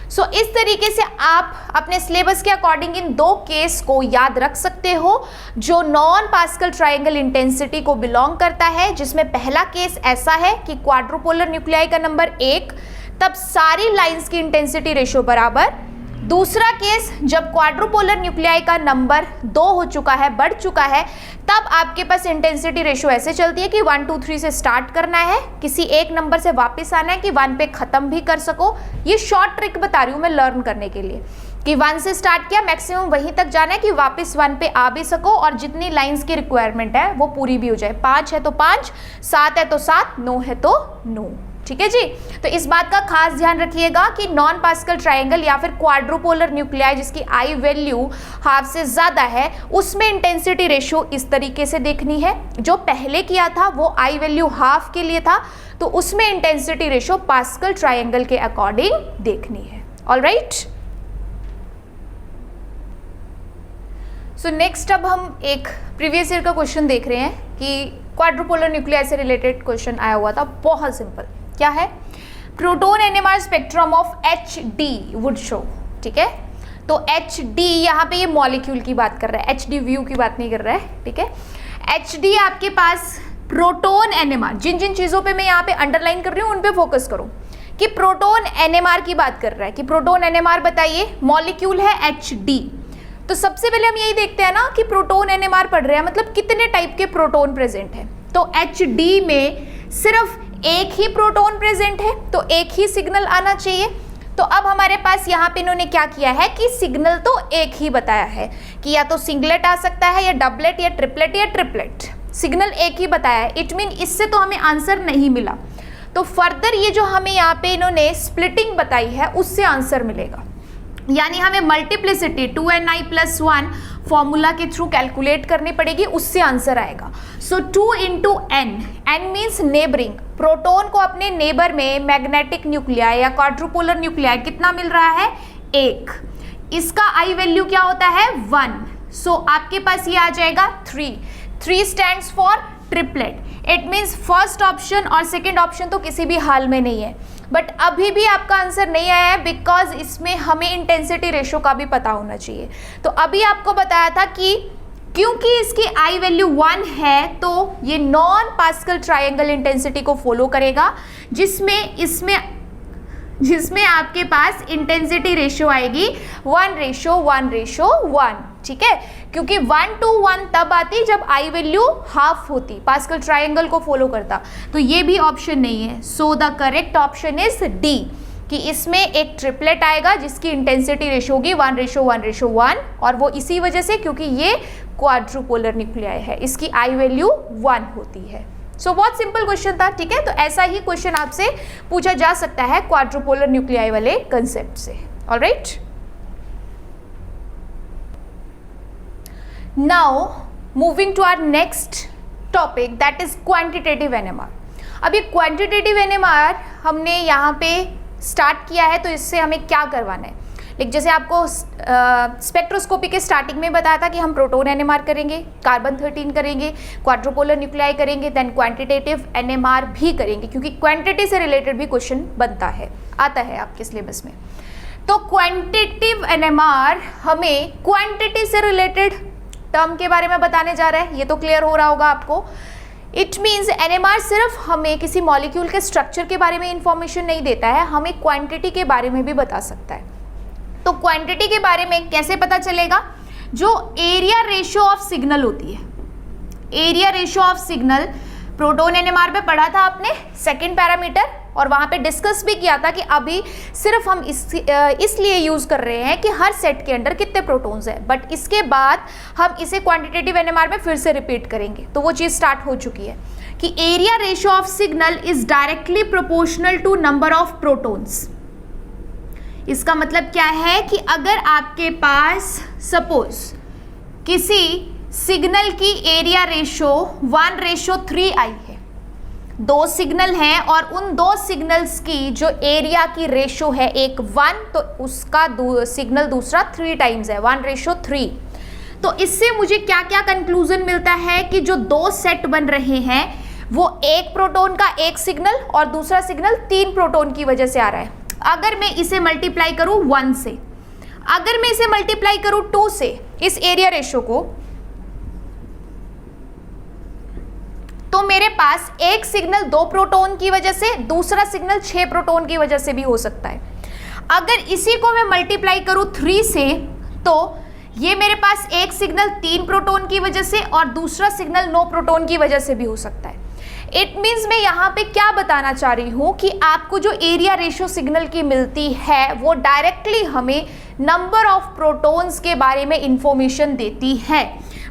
सो इस तरीके से आप अपने सिलेबस के अकॉर्डिंग इन 2 केस को याद रख सकते हो जो नॉन पास्कल ट्रायंगल इंटेंसिटी को बिलोंग करता है, जिसमें पहला केस ऐसा है कि क्वाड्रुपोलर न्यूक्लियाई का नंबर 1, तब सारी लाइंस की इंटेंसिटी रेशियो बराबर। दूसरा केस जब क्वाड्रुपोलर न्यूक्लियाई का नंबर 2 हो चुका है, बढ़ चुका है, तब आपके पास इंटेंसिटी रेशियो ऐसे चलती है कि 1 2 3 से स्टार्ट करना है, किसी एक नंबर से वापस आना है कि 1 पे खत्म भी कर सको। ये शॉर्ट ट्रिक बता रही हूँ मैं लर्न करने के लिए कि 1 से स्टार्ट किया, मैक्सिमम वहीं तक जाना है कि वापस 1 पे आ भी सको और जितनी लाइंस की रिक्वायरमेंट है वो पूरी भी हो जाए। 5 है तो 5, 7 है तो 7, 9 है तो 9। ठीक है जी। तो इस बात का खास ध्यान रखिएगा कि नॉन पास्कल ट्रायंगल या फिर क्वाड्रुपोलर न्यूक्लियाई जिसकी आई वैल्यू हाफ से ज़्यादा है, उसमें इंटेंसिटी रेशियो इस तरीके से देखनी है। जो पहले किया था वो आई वैल्यू हाफ के लिए था, तो उसमें इंटेंसिटी रेशियो पास्कल ट्रायंगल के अकॉर्डिंग देखनी है। ऑलराइट, सो नेक्स्ट अब हम एक प्रीवियस ईयर का क्वेश्चन देख रहे हैं कि क्वाड्रुपोलर न्यूक्लियाई से रिलेटेड क्वेश्चन आया हुआ था, बहुत सिंपल। क्या है? Proton NMR spectrum of HD would show. ठीक है, तो HD यहाँ पे ये मॉलिक्यूल की बात कर रहा है, HD व्यू की बात नहीं कर रहा है। ठीक है, HD आपके पास प्रोटॉन एनएमआर, जिन जिन चीज़ों पे मैं यहाँ पे अंडरलाइन कर रही हूँ उन पे फोकस करो कि प्रोटॉन एनएमआर की बात कर रहा है कि प्रोटॉन एनएमआर बताइए, मॉलिक्यूल है HD। तो सबसे पहले हम यही देखते हैं ना कि प्रोटॉन एनएमआर पढ़ रहे हैं, मतलब कितने टाइप के प्रोटॉन प्रेजेंट है। तो HD में सिर्फ एक ही प्रोटॉन प्रेजेंट है, तो एक ही सिग्नल आना चाहिए। तो अब हमारे पास यहाँ पे इन्होंने क्या किया है कि सिग्नल तो एक ही बताया है कि या तो सिंगलेट आ सकता है या डबलेट या ट्रिपलेट या ट्रिपलेट, सिग्नल एक ही बताया है। इट मीन इससे तो हमें आंसर नहीं मिला, तो फर्दर ये जो हमें यहाँ पे इन्होंने स्प्लिटिंग बताई है उससे आंसर मिलेगा। यानी हमें मल्टीप्लिसिटी 2ni+1 फॉर्मूला के थ्रू कैलकुलेट करनी पड़ेगी, उससे आंसर आएगा। सो 2 × n, n means neighbouring, proton को अपने नेबर में मैग्नेटिक न्यूक्लियाई या क्वाड्रुपोलर न्यूक्लियाई कितना मिल रहा है? 1। इसका आई वैल्यू क्या होता है? 1। सो आपके पास ये आ जाएगा 3। 3 stands for triplet. It means first option और सेकेंड ऑप्शन तो किसी भी हाल में नहीं है, बट अभी भी आपका आंसर नहीं आया है बिकॉज इसमें हमें इंटेंसिटी रेशो का भी पता होना चाहिए। तो अभी आपको बताया था कि क्योंकि इसकी आई वैल्यू 1 है तो ये नॉन पास्कल ट्रायंगल इंटेंसिटी को फॉलो करेगा, जिसमें आपके पास इंटेंसिटी रेशियो आएगी 1:1:1। ठीक है, क्योंकि 1:1 तब आती जब आई वैल्यू हाफ होती, पास्कल ट्रायंगल को फॉलो करता। तो ये भी ऑप्शन नहीं है। So the correct option is D, कि इसमें एक ट्रिपलेट आएगा जिसकी इंटेंसिटी रेशियो होगी 1:1:1, और वो इसी वजह से क्योंकि ये क्वाड्रुपोलर न्यूक्लियाई है, इसकी आई वैल्यू 1 होती है। सो बहुत सिंपल क्वेश्चन था। ठीक है, तो ऐसा ही क्वेश्चन आपसे पूछा जा सकता है क्वाड्रुपोलर न्यूक्लियाई वाले कंसेप्ट से। Alright, now moving to our next topic that is quantitative NMR. अभी क्वांटिटेटिव एनएमआर हमने यहाँ पे स्टार्ट किया है, तो इससे हमें क्या करवाना है? लेकिन जैसे आपको स्पेक्ट्रोस्कोपी के स्टार्टिंग में बताया था कि हम प्रोटॉन एनएमआर करेंगे, कार्बन 13 करेंगे, क्वाड्रुपोलर न्यूक्लियाई करेंगे, देन क्वांटिटेटिव एनएमआर भी करेंगे, क्योंकि क्वांटिटी से रिलेटेड भी क्वेश्चन बनता है, आता है आपके सिलेबस में। तो क्वांटिटेटिव एनएमआर हमें क्वांटिटी से रिलेटेड टर्म के बारे में बताने जा रहा है, ये तो क्लियर हो रहा होगा आपको। इट मीन्स एनएमआर सिर्फ हमें किसी मॉलिक्यूल के स्ट्रक्चर के बारे में इंफॉर्मेशन नहीं देता है, हमें क्वांटिटी के बारे में भी बता सकता है। तो क्वांटिटी के बारे में कैसे पता चलेगा? जो एरिया रेशियो ऑफ सिग्नल होती है, area ratio of signal proton NMR पे पढ़ा था आपने, सेकंड पैरामीटर, और वहाँ पे डिस्कस भी किया था कि अभी सिर्फ हम इसलिए यूज़ कर रहे हैं कि हर सेट के अंदर कितने प्रोटॉन्स हैं, बट इसके बाद हम इसे क्वांटिटेटिव एनएमआर में फिर से रिपीट करेंगे। तो वो चीज़ स्टार्ट हो चुकी है कि area ratio of signal is directly proportional to number of protons. इसका मतलब क्या है कि अगर आपके पास सपोज किसी सिग्नल की एरिया रेशो 1:3 आई है, 2 सिग्नल हैं और उन 2 सिग्नल्स की जो एरिया की रेशो है एक 1, तो उसका सिग्नल दूसरा 3 टाइम्स है, 1:3। तो इससे मुझे क्या क्या कंक्लूजन मिलता है कि जो 2 सेट बन रहे हैं वो एक प्रोटॉन का एक सिग्नल और दूसरा सिग्नल 3 प्रोटॉन की वजह से आ रहा है। अगर मैं इसे मल्टीप्लाई करूं 1 से, अगर मैं इसे मल्टीप्लाई करूं 2 से, इस एरिया रेशो को, तो मेरे पास एक सिग्नल 2 प्रोटॉन की वजह से, दूसरा सिग्नल 6 प्रोटॉन की वजह से भी हो सकता है। अगर इसी को मैं मल्टीप्लाई करूं 3 से, तो ये मेरे पास एक सिग्नल 3 प्रोटॉन की वजह से और दूसरा सिग्नल 9 प्रोटॉन की वजह से भी हो सकता है। इट मीन्स मैं यहाँ पे क्या बताना चाह रही हूँ कि आपको जो एरिया रेशियो सिग्नल की मिलती है वो डायरेक्टली हमें नंबर ऑफ प्रोटॉन्स के बारे में इंफॉर्मेशन देती है।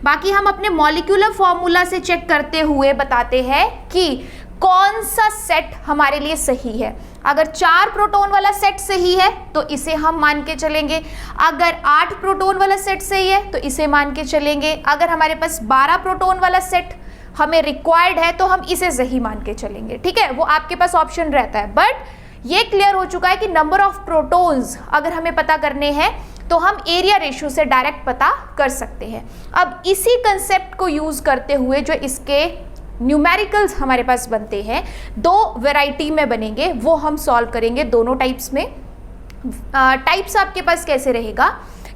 बाकी हम अपने मॉलिक्यूलर फॉर्मूला से चेक करते हुए बताते हैं कि कौन सा सेट हमारे लिए सही है। अगर 4 प्रोटॉन वाला सेट सही है तो इसे हम मान के चलेंगे, अगर 8 प्रोटॉन वाला सेट सही है तो इसे मान के चलेंगे, अगर हमारे पास 12 प्रोटॉन वाला सेट हमें रिक्वायर्ड है तो हम इसे सही मान के चलेंगे। ठीक है, वो आपके पास ऑप्शन रहता है। बट ये क्लियर हो चुका है कि नंबर ऑफ प्रोटॉन्स अगर हमें पता करने हैं तो हम एरिया रेशियो से डायरेक्ट पता कर सकते हैं। अब इसी कंसेप्ट को यूज करते हुए जो इसके न्यूमेरिकल्स हमारे पास बनते हैं, 2 वैरायटी में बनेंगे, वो हम सॉल्व करेंगे दोनों टाइप्स में। टाइप्स आपके पास कैसे रहेगा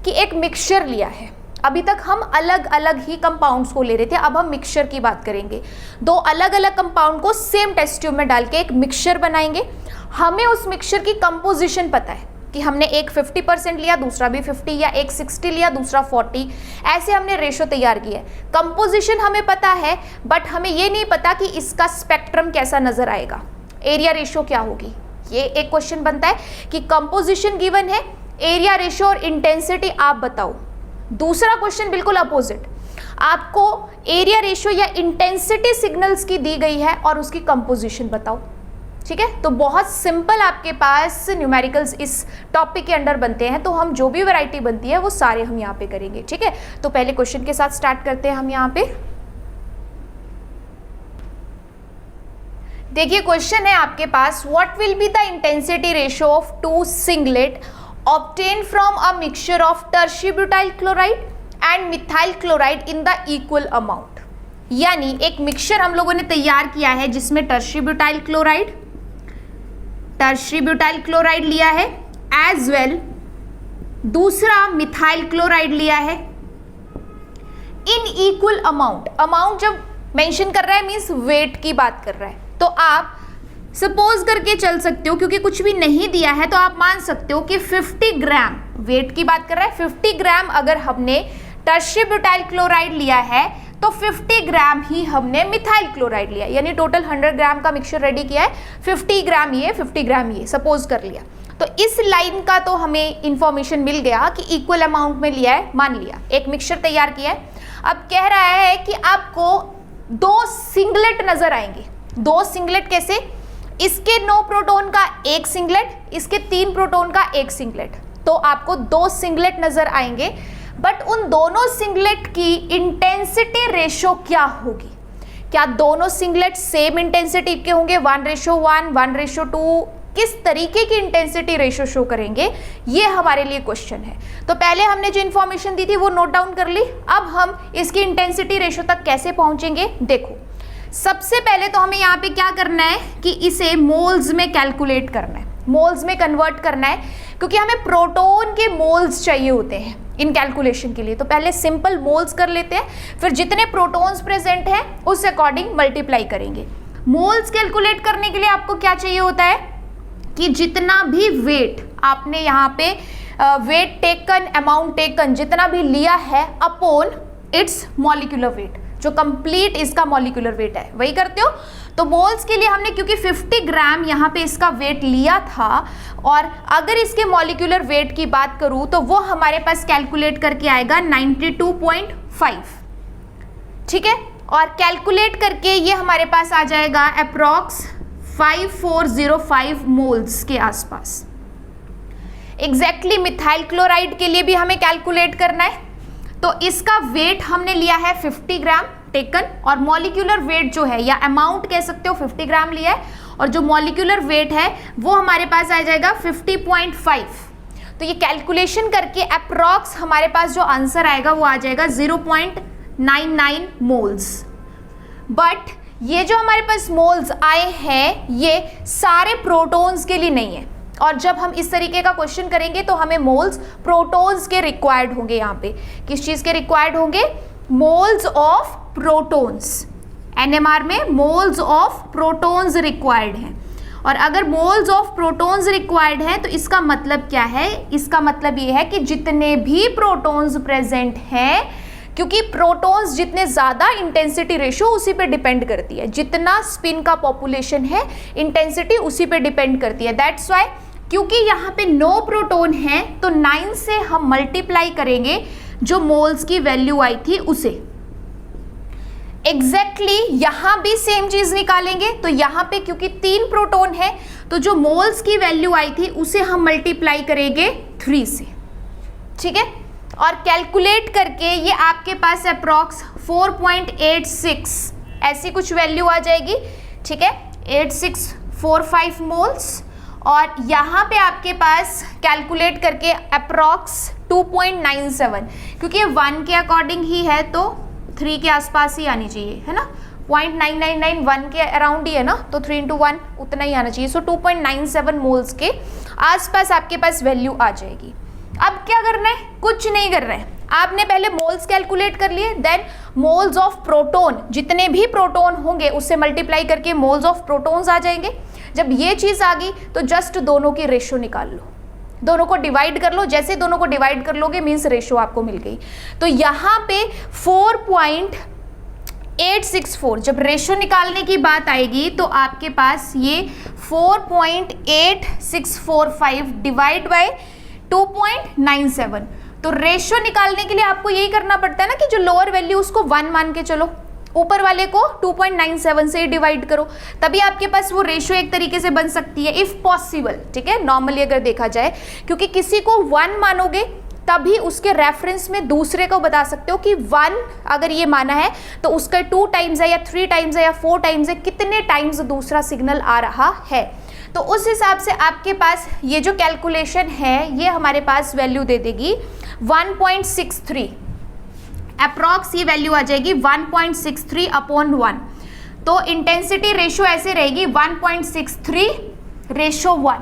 कि एक मिक्सचर लिया है, अभी तक हम अलग अलग ही कंपाउंड्स को ले रहे थे, अब हम मिक्सचर की बात करेंगे। 2 अलग अलग कंपाउंड को सेम टेस्ट ट्यूब में डाल के एक मिक्सचर बनाएंगे। हमें उस मिक्सचर की कंपोजिशन पता है कि हमने एक 50% लिया, दूसरा भी 50, या एक 60 लिया, दूसरा 40, ऐसे हमने रेशो तैयार किया है। कंपोजिशन हमें पता है, बट हमें ये नहीं पता कि इसका स्पेक्ट्रम कैसा नजर आएगा, एरिया रेशो क्या होगी। ये एक क्वेश्चन बनता है कि कंपोजिशन गिवन है, एरिया रेशो और इंटेंसिटी आप बताओ। दूसरा क्वेश्चन बिल्कुल अपोजिट, आपको एरिया रेशो या इंटेंसिटी सिग्नल्स की दी गई है और उसकी कंपोजिशन बताओ। ठीक है, तो बहुत सिंपल आपके पास न्यूमेरिकल्स इस टॉपिक के अंडर बनते हैं। तो हम जो भी वैरायटी बनती है वो सारे हम यहाँ पे करेंगे। ठीक है, तो पहले क्वेश्चन के साथ स्टार्ट करते हैं हम यहाँ पे। देखिए क्वेश्चन है आपके पास, what will be the intensity ratio of 2 singlet obtained from a mixture of tertiary butyl chloride and methyl chloride in the equal amount। यानी एक मिक्सचर हम लोगों ने तैयार किया है जिसमें टर्शियरी ब्यूटाइल क्लोराइड लिया है, एज वेल दूसरा मिथाइल क्लोराइड लिया है इन इक्वल अमाउंट। अमाउंट जब मेंशन कर रहा है मीन्स वेट की बात कर रहा है, तो आप सपोज करके चल सकते हो, क्योंकि कुछ भी नहीं दिया है तो आप मान सकते हो कि 50 ग्राम, वेट की बात कर रहा है, 50 ग्राम अगर हमने टर्शियरी ब्यूटाइल क्लोराइड लिया है तो 50 ग्राम ही हमने मिथाइल क्लोराइड लिया, यानी टोटल 100 ग्राम का मिक्सचर रेडी किया है, 50 ग्राम ये 50 ग्राम ये सपोज कर लिया। तो इस लाइन का तो हमें इंफॉर्मेशन मिल गया कि इक्वल अमाउंट में लिया है, मान लिया, एक मिक्सचर तैयार किया है। अब कह रहा है कि आपको 2 सिंगलेट नजर आएंगे। 2 सिंगलेट कैसे, इसके 9 प्रोटॉन का एक सिंगलेट, इसके 3 प्रोटॉन का एक सिंगलेट, तो आपको 2 सिंगलेट नजर आएंगे। बट उन दोनों सिंगलेट की इंटेंसिटी रेशो क्या होगी? क्या दोनों सिंगलेट सेम इंटेंसिटी के होंगे, 1:1, 1:2, किस तरीके की इंटेंसिटी रेशो शो करेंगे, ये हमारे लिए क्वेश्चन है। तो पहले हमने जो इंफॉर्मेशन दी थी वो नोट डाउन कर ली। अब हम इसकी इंटेंसिटी रेशो तक कैसे पहुंचेंगे, देखो सबसे पहले तो हमें यहाँ पे क्या करना है कि इसे मोल्स में कैलकुलेट करना है, मोल्स में कन्वर्ट करना है, क्योंकि हमें प्रोटॉन के मोल्स चाहिए होते हैं इन कैलकुलेशन के लिए। तो पहले सिंपल मोल्स कर लेते हैं, फिर जितने प्रोटॉन्स प्रेजेंट हैं उस अकॉर्डिंग मल्टीप्लाई करेंगे। मोल्स कैलकुलेट करने के लिए आपको क्या चाहिए होता है कि जितना भी वेट आपने यहाँ पे वेट टेकन, अमाउंट टेकन, जितना भी लिया है अपॉन इट्स मॉलिक्यूलर वेट, जो कंप्लीट इसका मॉलिक्यूलर वेट है वही करते हो। तो मोल्स के लिए हमने क्योंकि 50 ग्राम यहाँ पे इसका वेट लिया था, और अगर इसके मॉलिक्यूलर वेट की बात करूँ तो वो हमारे पास कैलकुलेट करके आएगा 92.5। ठीक है, और कैलकुलेट करके ये हमारे पास आ जाएगा अप्रॉक्स 5405 मोल्स के आसपास। एग्जैक्टली मिथाइल क्लोराइड के लिए भी हमें कैलकुलेट करना है, तो इसका वेट हमने लिया है 50 ग्राम टेकन, और मॉलिक्यूलर वेट जो है या अमाउंट कह सकते हो 50 ग्राम लिया है, और जो मॉलिक्यूलर वेट है वो हमारे पास आ जाएगा 50.5। तो ये कैलकुलेशन करके अप्रॉक्स हमारे पास जो आंसर आएगा वो आ जाएगा 0.99 मोल्स। बट ये जो हमारे पास मोल्स आए हैं ये सारे प्रोटॉन्स के लिए नहीं है, और जब हम इस तरीके का क्वेश्चन करेंगे तो हमें मोल्स प्रोटॉन्स के रिक्वायर्ड होंगे। यहाँ पे किस चीज के रिक्वायर्ड होंगे, मोल्स ऑफ प्रोटॉन्स। एनएमआर में मोल्स ऑफ प्रोटॉन्स रिक्वायर्ड हैं, और अगर मोल्स ऑफ प्रोटॉन्स रिक्वायर्ड हैं तो इसका मतलब क्या है, इसका मतलब ये है कि जितने भी प्रोटॉन्स प्रेजेंट हैं, क्योंकि प्रोटॉन्स जितने ज़्यादा इंटेंसिटी रेशो उसी पे डिपेंड करती है, जितना स्पिन का पॉपुलेशन है इंटेंसिटी उसी पे डिपेंड करती है। दैट्स वाई क्योंकि यहाँ पे 9 प्रोटॉन है तो 9 से हम मल्टीप्लाई करेंगे जो मोल्स की वैल्यू आई थी उसे। एग्जैक्टली यहाँ भी सेम चीज निकालेंगे, तो यहाँ पे क्योंकि 3 प्रोटॉन है तो जो मोल्स की वैल्यू आई थी उसे हम मल्टीप्लाई करेंगे 3 से, ठीक है। और कैलकुलेट करके ये आपके पास अप्रॉक्स 4.86 ऐसी कुछ वैल्यू आ जाएगी, ठीक है, 8645 मोल्स। और यहाँ पे आपके पास कैलकुलेट करके अप्रॉक्स 2.97, क्योंकि ये 1 के अकॉर्डिंग ही है तो 3 के आसपास ही आनी चाहिए, है ना। 0.999 1 के अराउंड ही है ना, तो 3 into 1 उतना ही आना चाहिए। सो 2.97 मोल्स के आसपास आपके पास वैल्यू आ जाएगी। अब क्या करना है, कुछ नहीं कर रहे हैं, आपने पहले मोल्स कैलकुलेट कर लिए, देन मोल्स ऑफ प्रोटॉन, जितने भी प्रोटॉन होंगे उससे मल्टीप्लाई करके मोल्स ऑफ प्रोटॉन्स आ जाएंगे। जब ये चीज आ गई तो जस्ट दोनों की रेशो निकाल लो, दोनों को डिवाइड कर लो। जैसे दोनों को डिवाइड कर लोगे मीन्स रेशो आपको मिल गई। तो यहाँ पे 4.864 जब रेशो निकालने की बात आएगी तो आपके पास ये 4.8645 डिवाइड बाय 2.97, तो रेशो निकालने के लिए आपको यही करना पड़ता है ना कि जो लोअर वैल्यू उसको 1 मान के चलो, ऊपर वाले को 2.97 से ही डिवाइड करो, तभी आपके पास वो रेशो एक तरीके से बन सकती है इफ पॉसिबल, ठीक है। नॉर्मली अगर देखा जाए, क्योंकि किसी को 1 मानोगे तभी उसके रेफरेंस में दूसरे को बता सकते हो कि 1 अगर ये माना है तो उसका 2 टाइम्स है या 3 टाइम्स है या 4 टाइम्स है, कितने टाइम्स दूसरा सिग्नल आ रहा है। तो उस हिसाब से आपके पास ये जो कैलकुलेशन है ये हमारे पास वैल्यू दे देगी 1.63, अप्रॉक्स ये वैल्यू आ जाएगी 1.63 अपॉन 1। तो इंटेंसिटी रेशो ऐसे रहेगी 1.63 रेशो 1।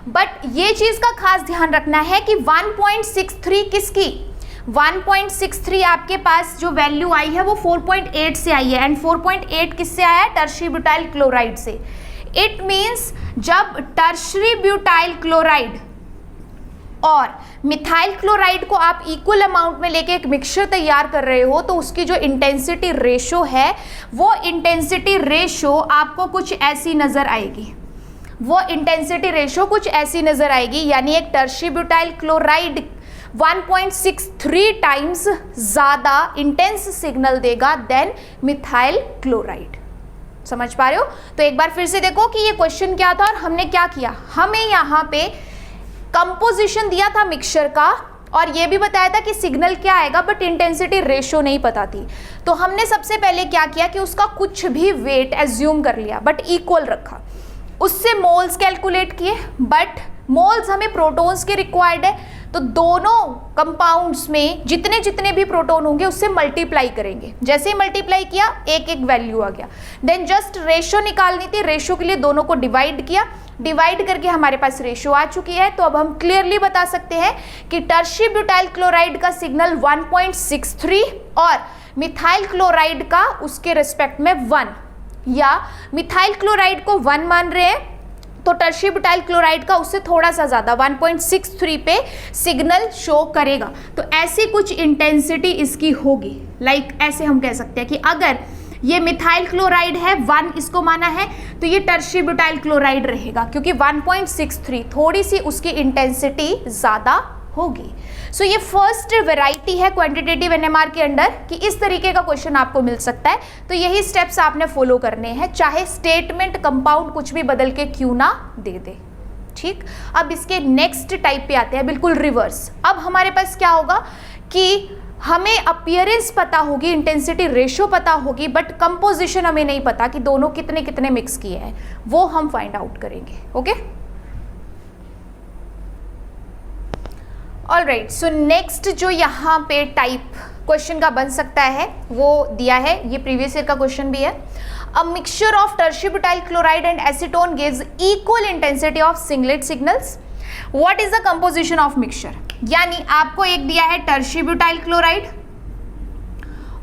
बट ये चीज का खास ध्यान रखना है कि 1.63 किसकी, 1.63 आपके पास जो वैल्यू आई है वो 4.8 से आई है, एंड 4.8 किससे आया है, टर्शियरी ब्यूटाइल क्लोराइड से। इट मीन्स जब टर्शियरी ब्यूटाइल क्लोराइड और मिथाइल क्लोराइड को आप इक्वल अमाउंट में लेके एक मिक्सचर तैयार कर रहे हो तो उसकी जो इंटेंसिटी रेशो है वो इंटेंसिटी रेशो आपको कुछ ऐसी नजर आएगी, वो इंटेंसिटी रेशो कुछ ऐसी नजर आएगी। यानी एक टर्शियरी ब्यूटाइल क्लोराइड 1.63 टाइम्स ज्यादा इंटेंस सिग्नल देगा देन मिथाइल क्लोराइड। समझ पा रहे हो? तो एक बार फिर से देखो कि ये क्वेश्चन क्या था और हमने क्या किया। हमें यहाँ पे कंपोजिशन दिया था मिक्सचर का और ये भी बताया था कि सिग्नल क्या आएगा, बट इंटेंसिटी रेशो नहीं पता थी। तो हमने सबसे पहले क्या किया कि उसका कुछ भी वेट एज्यूम कर लिया बट इक्वल रखा, उससे मोल्स कैलकुलेट किए, बट मोल्स हमें प्रोटॉन्स के रिक्वायर्ड है तो दोनों कंपाउंड्स में जितने जितने भी प्रोटॉन होंगे उससे मल्टीप्लाई करेंगे। जैसे ही मल्टीप्लाई किया एक एक वैल्यू आ गया। देन जस्ट रेशो निकालनी थी, रेशो के लिए दोनों को डिवाइड किया, डिवाइड करके हमारे पास रेशो आ चुकी है। तो अब हम क्लियरली बता सकते हैं कि टर्शियरी ब्यूटाइल क्लोराइड का सिग्नल 1.63 और मिथाइल क्लोराइड का उसके रिस्पेक्ट में 1, या मिथाइल क्लोराइड को 1 मान रहे हैं तो टर्शियरी ब्यूटाइल क्लोराइड का उससे थोड़ा सा ज्यादा 1.63 पे सिग्नल शो करेगा। तो ऐसी कुछ इंटेंसिटी इसकी होगी। लाइक ऐसे हम कह सकते हैं कि अगर ये मिथाइल क्लोराइड है 1 इसको माना है तो ये टर्शियरी ब्यूटाइल क्लोराइड रहेगा, क्योंकि 1.63 थोड़ी सी उसकी इंटेंसिटी ज्यादा होगी। सो ये फर्स्ट वैरायटी है क्वांटिटेटिव एनएमआर के अंडर कि इस तरीके का क्वेश्चन आपको मिल सकता है। तो यही स्टेप्स आपने फॉलो करने हैं, चाहे स्टेटमेंट कंपाउंड कुछ भी बदल के क्यों ना दे दे। ठीक, अब इसके नेक्स्ट टाइप पे आते हैं, बिल्कुल रिवर्स। अब हमारे पास क्या होगा कि हमें अपीयरेंस पता होगी, इंटेंसिटी रेशो पता होगी, बट कंपोजिशन हमें नहीं पता कि दोनों कितने कितने मिक्स किए हैं, वो हम फाइंड आउट करेंगे। Okay, all right. So next जो यहाँ पे टाइप क्वेश्चन का बन सकता है वो दिया है, ये प्रीवियस ईयर का क्वेश्चन भी है। A mixture of tertiary butyl chloride and acetone gives equal intensity of singlet signals, what is the composition of mixture. यानी आपको एक दिया है टर्शियरी ब्यूटाइल क्लोराइड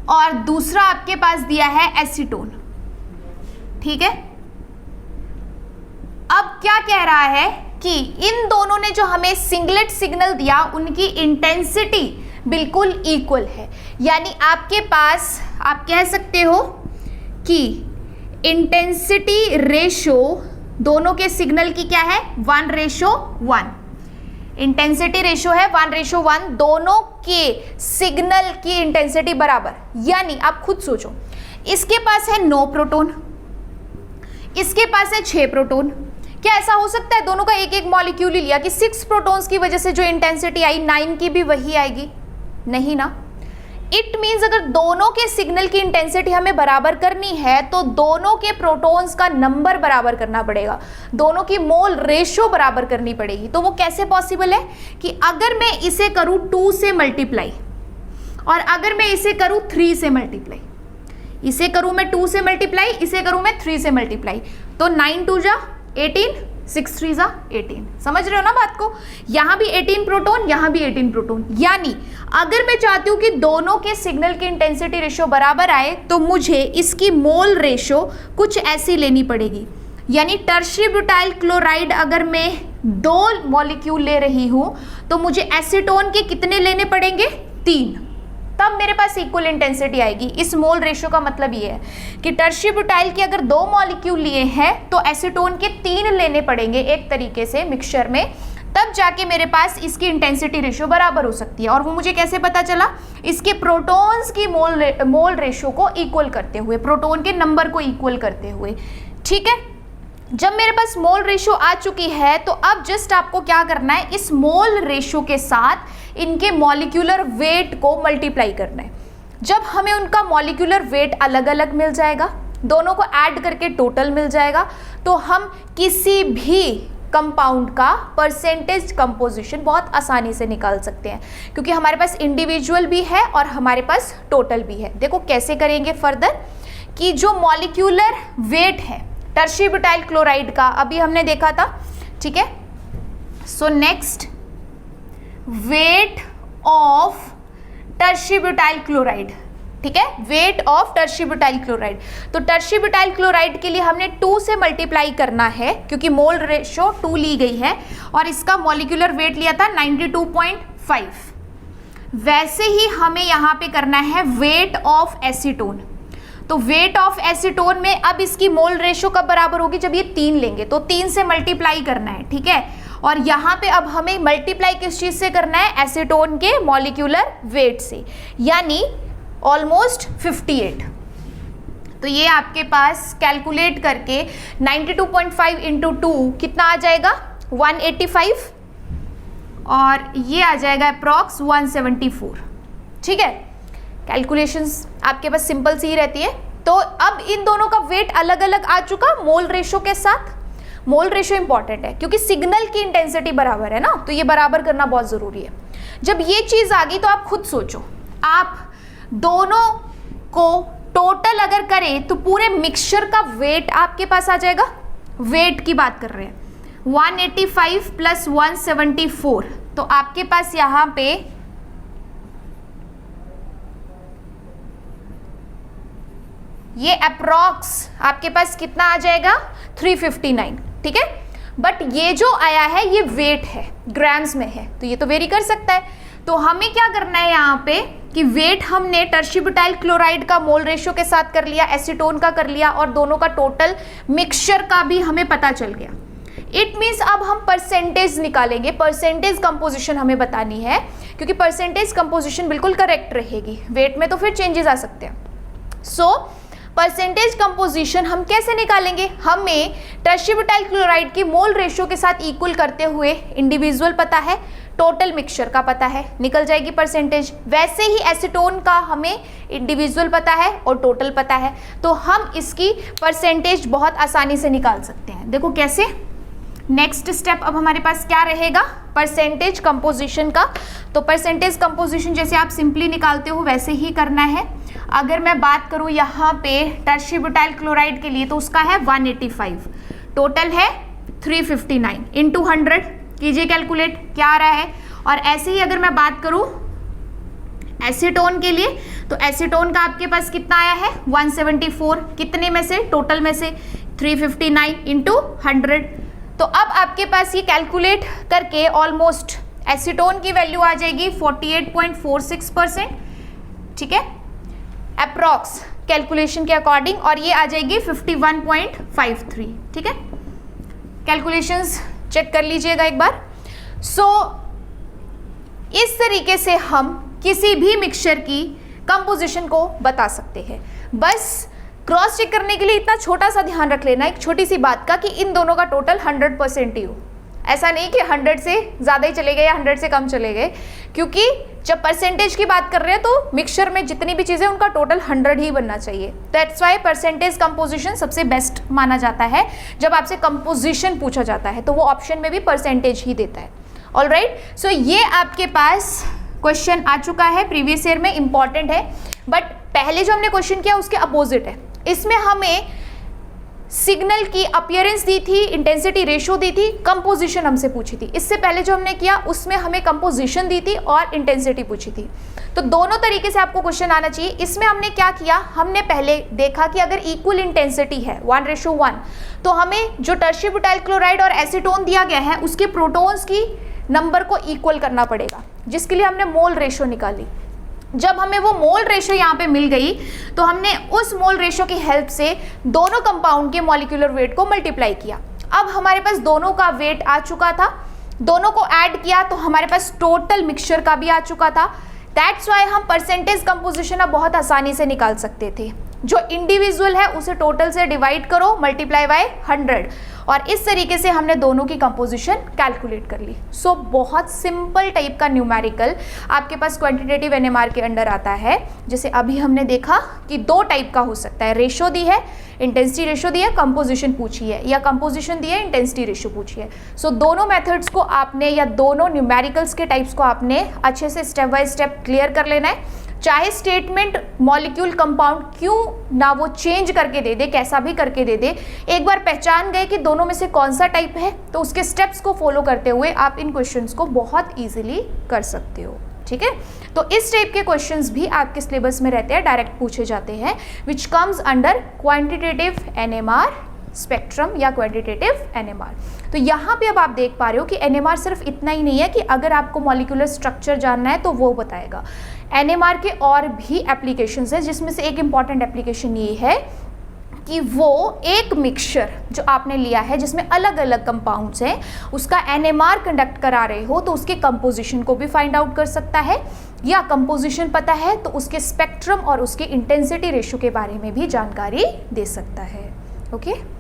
और दूसरा आपके पास दिया है एसीटोन, ठीक है। अब क्या कह रहा है कि इन दोनों ने जो हमें सिंगलेट सिग्नल दिया उनकी इंटेंसिटी बिल्कुल इक्वल है। यानी आपके पास आप कह सकते हो कि इंटेंसिटी रेशो दोनों के सिग्नल की क्या है 1:1, इंटेंसिटी रेशो है 1:1, दोनों के सिग्नल की इंटेंसिटी बराबर। यानी आप खुद सोचो, इसके पास है 9 प्रोटॉन, इसके पास है 6 प्रोटॉन। क्या ऐसा हो सकता है दोनों का एक एक मॉलिक्यूल ही लिया कि 6 प्रोटॉन्स की वजह से जो इंटेंसिटी आई 9 की भी वही आएगी? नहीं ना। इट मीन्स अगर दोनों के सिग्नल की इंटेंसिटी हमें बराबर करनी है तो दोनों के प्रोटॉन्स का नंबर बराबर करना पड़ेगा, दोनों की मोल रेशो बराबर करनी पड़ेगी। तो वो कैसे पॉसिबल है कि अगर मैं इसे करूं 2 से मल्टीप्लाई और अगर मैं इसे करूं 3 से मल्टीप्लाई, इसे करूं मैं 2 से मल्टीप्लाई, इसे करूं मैं 3 से मल्टीप्लाई, तो 9 2 जा 18, 6 3 जा 18। समझ रहे हो ना बात को? यहां भी 18 प्रोटॉन, यहां भी 18 प्रोटॉन। यानी अगर मैं चाहती हूं कि दोनों के सिग्नल की इंटेंसिटी रेशो बराबर आए तो मुझे इसकी मोल रेशो कुछ ऐसी लेनी पड़ेगी। यानी टर्शियरी ब्यूटाइल क्लोराइड अगर मैं 2 मॉलिक्यूल ले रही हूं तो मुझे एसीटोन के कितने लेने पड़ेंगे? 3, तब मेरे पास इक्वल इंटेंसिटी आएगी। इस मोल रेशो का मतलब ये है कि टर्शियरी ब्यूटाइल के अगर 2 मॉलिक्यूल लिए हैं तो एसीटोन के 3 लेने पड़ेंगे एक तरीके से मिक्सचर में, तब जाके मेरे पास इसकी इंटेंसिटी रेशो बराबर हो सकती है। और वो मुझे कैसे पता चला? इसके प्रोटॉन्स की मोल रेशो को इक्वल करते हुए, प्रोटॉन के नंबर को इक्वल करते हुए। ठीक है, जब मेरे पास मोल रेशो आ चुकी है तो अब जस्ट आपको क्या करना है, इस मोल रेशो के साथ इनके मॉलिक्यूलर वेट को मल्टीप्लाई करना है। जब हमें उनका मॉलिक्यूलर वेट अलग अलग मिल जाएगा, दोनों को ऐड करके टोटल मिल जाएगा, तो हम किसी भी कंपाउंड का परसेंटेज कंपोजिशन बहुत आसानी से निकाल सकते हैं, क्योंकि हमारे पास इंडिविजुअल भी है और हमारे पास टोटल भी है। देखो कैसे करेंगे फर्दर, कि जो मॉलिक्यूलर वेट है टर्शियरी ब्यूटाइल क्लोराइड का अभी हमने देखा था, ठीक है। So next, weight of tertiary butyl chloride, ठीक है, weight of tertiary butyl chloride. तो टर्शियरी ब्यूटाइल क्लोराइड के लिए हमने 2 से मल्टीप्लाई करना है क्योंकि मोल रेशो 2 ली गई है और इसका मॉलिक्यूलर वेट लिया था 92.5। वैसे ही हमें यहाँ पे करना है वेट ऑफ एसीटोन। तो वेट ऑफ एसीटोन में अब इसकी मोल रेशो कब बराबर होगी? जब ये 3 लेंगे, तो 3 से मल्टीप्लाई करना है, ठीक है। और यहाँ पे अब हमें मल्टीप्लाई किस चीज से करना है? एसीटोन के मॉलिक्यूलर वेट से, यानी ऑलमोस्ट 58। तो ये आपके पास कैलकुलेट करके 92.5 इंटू 2 कितना आ जाएगा? 185, और ये आ जाएगा अप्रॉक्स 174। ठीक है, कैलकुलेशंस आपके पास सिंपल सी ही रहती है। तो अब इन दोनों का वेट अलग अलग आ चुका मोल रेशो के साथ। मोल रेशो इंपॉर्टेंट है क्योंकि सिग्नल की इंटेंसिटी बराबर है ना, तो ये बराबर करना बहुत ज़रूरी है। जब ये चीज़ आ गई तो आप खुद सोचो, आप दोनों को टोटल अगर करें तो पूरे मिक्सचर का वेट आपके पास आ जाएगा। वेट की बात कर रहे हैं, 185 प्लस 174, तो आपके पास यहाँ पे ये अप्रॉक्स आपके पास कितना आ जाएगा? 359, ठीक है। बट ये जो आया है ये वेट है, ग्राम्स में है, तो ये तो वेरी कर सकता है। तो हमें क्या करना है यहाँ पे कि वेट हमने टर्शियरी ब्यूटाइल क्लोराइड का मोल रेशो के साथ कर लिया, एसीटोन का कर लिया, और दोनों का टोटल मिक्सचर का भी हमें पता चल गया। इट मीन्स अब हम परसेंटेज निकालेंगे, परसेंटेज कंपोजिशन हमें बतानी है, क्योंकि परसेंटेज कंपोजिशन बिल्कुल करेक्ट रहेगी, वेट में तो फिर चेंजेस आ सकते हैं। सो परसेंटेज कंपोजिशन हम कैसे निकालेंगे? हमें टर्शियरी ब्यूटाइल क्लोराइड की मोल रेशो के साथ इक्वल करते हुए इंडिविजुअल पता है, टोटल मिक्सचर का पता है, निकल जाएगी परसेंटेज। वैसे ही एसीटोन का हमें इंडिविजुअल पता है और टोटल पता है, तो हम इसकी परसेंटेज बहुत आसानी से निकाल सकते हैं। देखो कैसे। नेक्स्ट स्टेप अब हमारे पास क्या रहेगा? परसेंटेज कंपोजिशन का। तो परसेंटेज कंपोजिशन जैसे आप सिंपली निकालते हो वैसे ही करना है। अगर मैं बात करूं यहाँ पे टर्शियरी ब्यूटाइल क्लोराइड के लिए, तो उसका है 185, टोटल है 359, इंटू 100 कीजिए कैलकुलेट, क्या आ रहा है। और ऐसे ही अगर मैं बात करूं एसीटोन के लिए, तो एसीटोन का आपके पास कितना आया है? 174, कितने में से? टोटल में से 359 इंटू 100। तो अब आपके पास ये कैलकुलेट करके ऑलमोस्ट एसीटोन की वैल्यू आ जाएगी 48.46%, ठीक है, अप्रॉक्स कैलकुलेशन के अकॉर्डिंग, और ये आ जाएगी 51.53, ठीक है। कैलकुलेशंस चेक कर लीजिएगा एक बार। इस तरीके से हम किसी भी मिक्सचर की कंपोजिशन को बता सकते हैं। बस क्रॉस चेक करने के लिए इतना छोटा सा ध्यान रख लेना, एक छोटी सी बात का, कि इन दोनों का टोटल 100% ही हो। ऐसा नहीं कि 100 से ज़्यादा ही चले गए या 100 से कम चले गए, क्योंकि जब परसेंटेज की बात कर रहे हैं तो मिक्सचर में जितनी भी चीज़ें उनका टोटल 100 ही बनना चाहिए। दैट्स वाई परसेंटेज कंपोजिशन सबसे बेस्ट माना जाता है। जब आपसे कंपोजिशन पूछा जाता है तो वो ऑप्शन में भी परसेंटेज ही देता है। ऑलराइट, सो ये आपके पास क्वेश्चन आ चुका है, प्रीवियस ईयर में, इंपॉर्टेंट है। बट पहले जो हमने क्वेश्चन किया उसके अपोजिट है। इसमें हमें सिग्नल की अपीयरेंस दी थी, इंटेंसिटी रेशो दी थी, कंपोजिशन हमसे पूछी थी। इससे पहले जो हमने किया उसमें हमें कंपोजिशन दी थी और इंटेंसिटी पूछी थी। तो दोनों तरीके से आपको क्वेश्चन आना चाहिए। इसमें हमने क्या किया, हमने पहले देखा कि अगर इक्वल इंटेंसिटी है 1:1, तो हमें जो टर्शियरी ब्यूटाइल क्लोराइड और एसीटोन दिया गया है उसके प्रोटॉन्स की नंबर को इक्वल करना पड़ेगा, जिसके लिए हमने मोल रेशो निकाली। जब हमें वो मोल रेशो यहाँ पे मिल गई तो हमने उस मोल रेशो की हेल्प से दोनों कंपाउंड के मॉलिक्यूलर वेट को मल्टीप्लाई किया। अब हमारे पास दोनों का वेट आ चुका था, दोनों को ऐड किया तो हमारे पास टोटल मिक्सचर का भी आ चुका था। दैट्स वाई हम परसेंटेज कंपोजिशन अब बहुत आसानी से निकाल सकते थे। जो इंडिविजुअल है उसे टोटल से डिवाइड करो, मल्टीप्लाई बाय 100, और इस तरीके से हमने दोनों की कंपोजिशन कैलकुलेट कर ली। सो बहुत सिंपल टाइप का न्यूमेरिकल आपके पास क्वांटिटेटिव एनएमआर के अंडर आता है। जैसे अभी हमने देखा कि दो टाइप का हो सकता है, रेशो दी है, इंटेंसिटी रेशो दी है, कंपोजिशन पूछी है, या कंपोजिशन दी है, इंटेंसिटी रेशो पूछी है। सो दोनों मेथड्स को आपने, या दोनों न्यूमेरिकल्स के टाइप्स को आपने अच्छे से स्टेप बाय स्टेप क्लियर कर लेना है। चाहे स्टेटमेंट मॉलिक्यूल कंपाउंड क्यों ना वो चेंज करके दे दे, कैसा भी करके दे दे, एक बार पहचान गए कि दोनों में से कौन सा टाइप है तो उसके स्टेप्स को फॉलो करते हुए आप इन क्वेश्चंस को बहुत इजीली कर सकते हो। ठीक है, तो इस टाइप के क्वेश्चंस भी आपके सिलेबस में रहते हैं, डायरेक्ट पूछे जाते हैं, which comes under quantitative NMR spectrum या क्वांटिटेटिव एनएमआर। तो यहाँ पे अब आप देख पा रहे हो कि एनएमआर सिर्फ इतना ही नहीं है कि अगर आपको मॉलिक्यूलर स्ट्रक्चर जानना है तो वो बताएगा। एनएमआर के और भी एप्लीकेशंस हैं, जिसमें से एक इम्पॉर्टेंट एप्लीकेशन ये है कि वो एक मिक्सचर जो आपने लिया है जिसमें अलग अलग कंपाउंड्स हैं, उसका एनएमआर कंडक्ट करा रहे हो तो उसके कंपोजिशन को भी फाइंड आउट कर सकता है, या कंपोजिशन पता है तो उसके स्पेक्ट्रम और उसके इंटेंसिटी रेशो के बारे में भी जानकारी दे सकता है। ओके।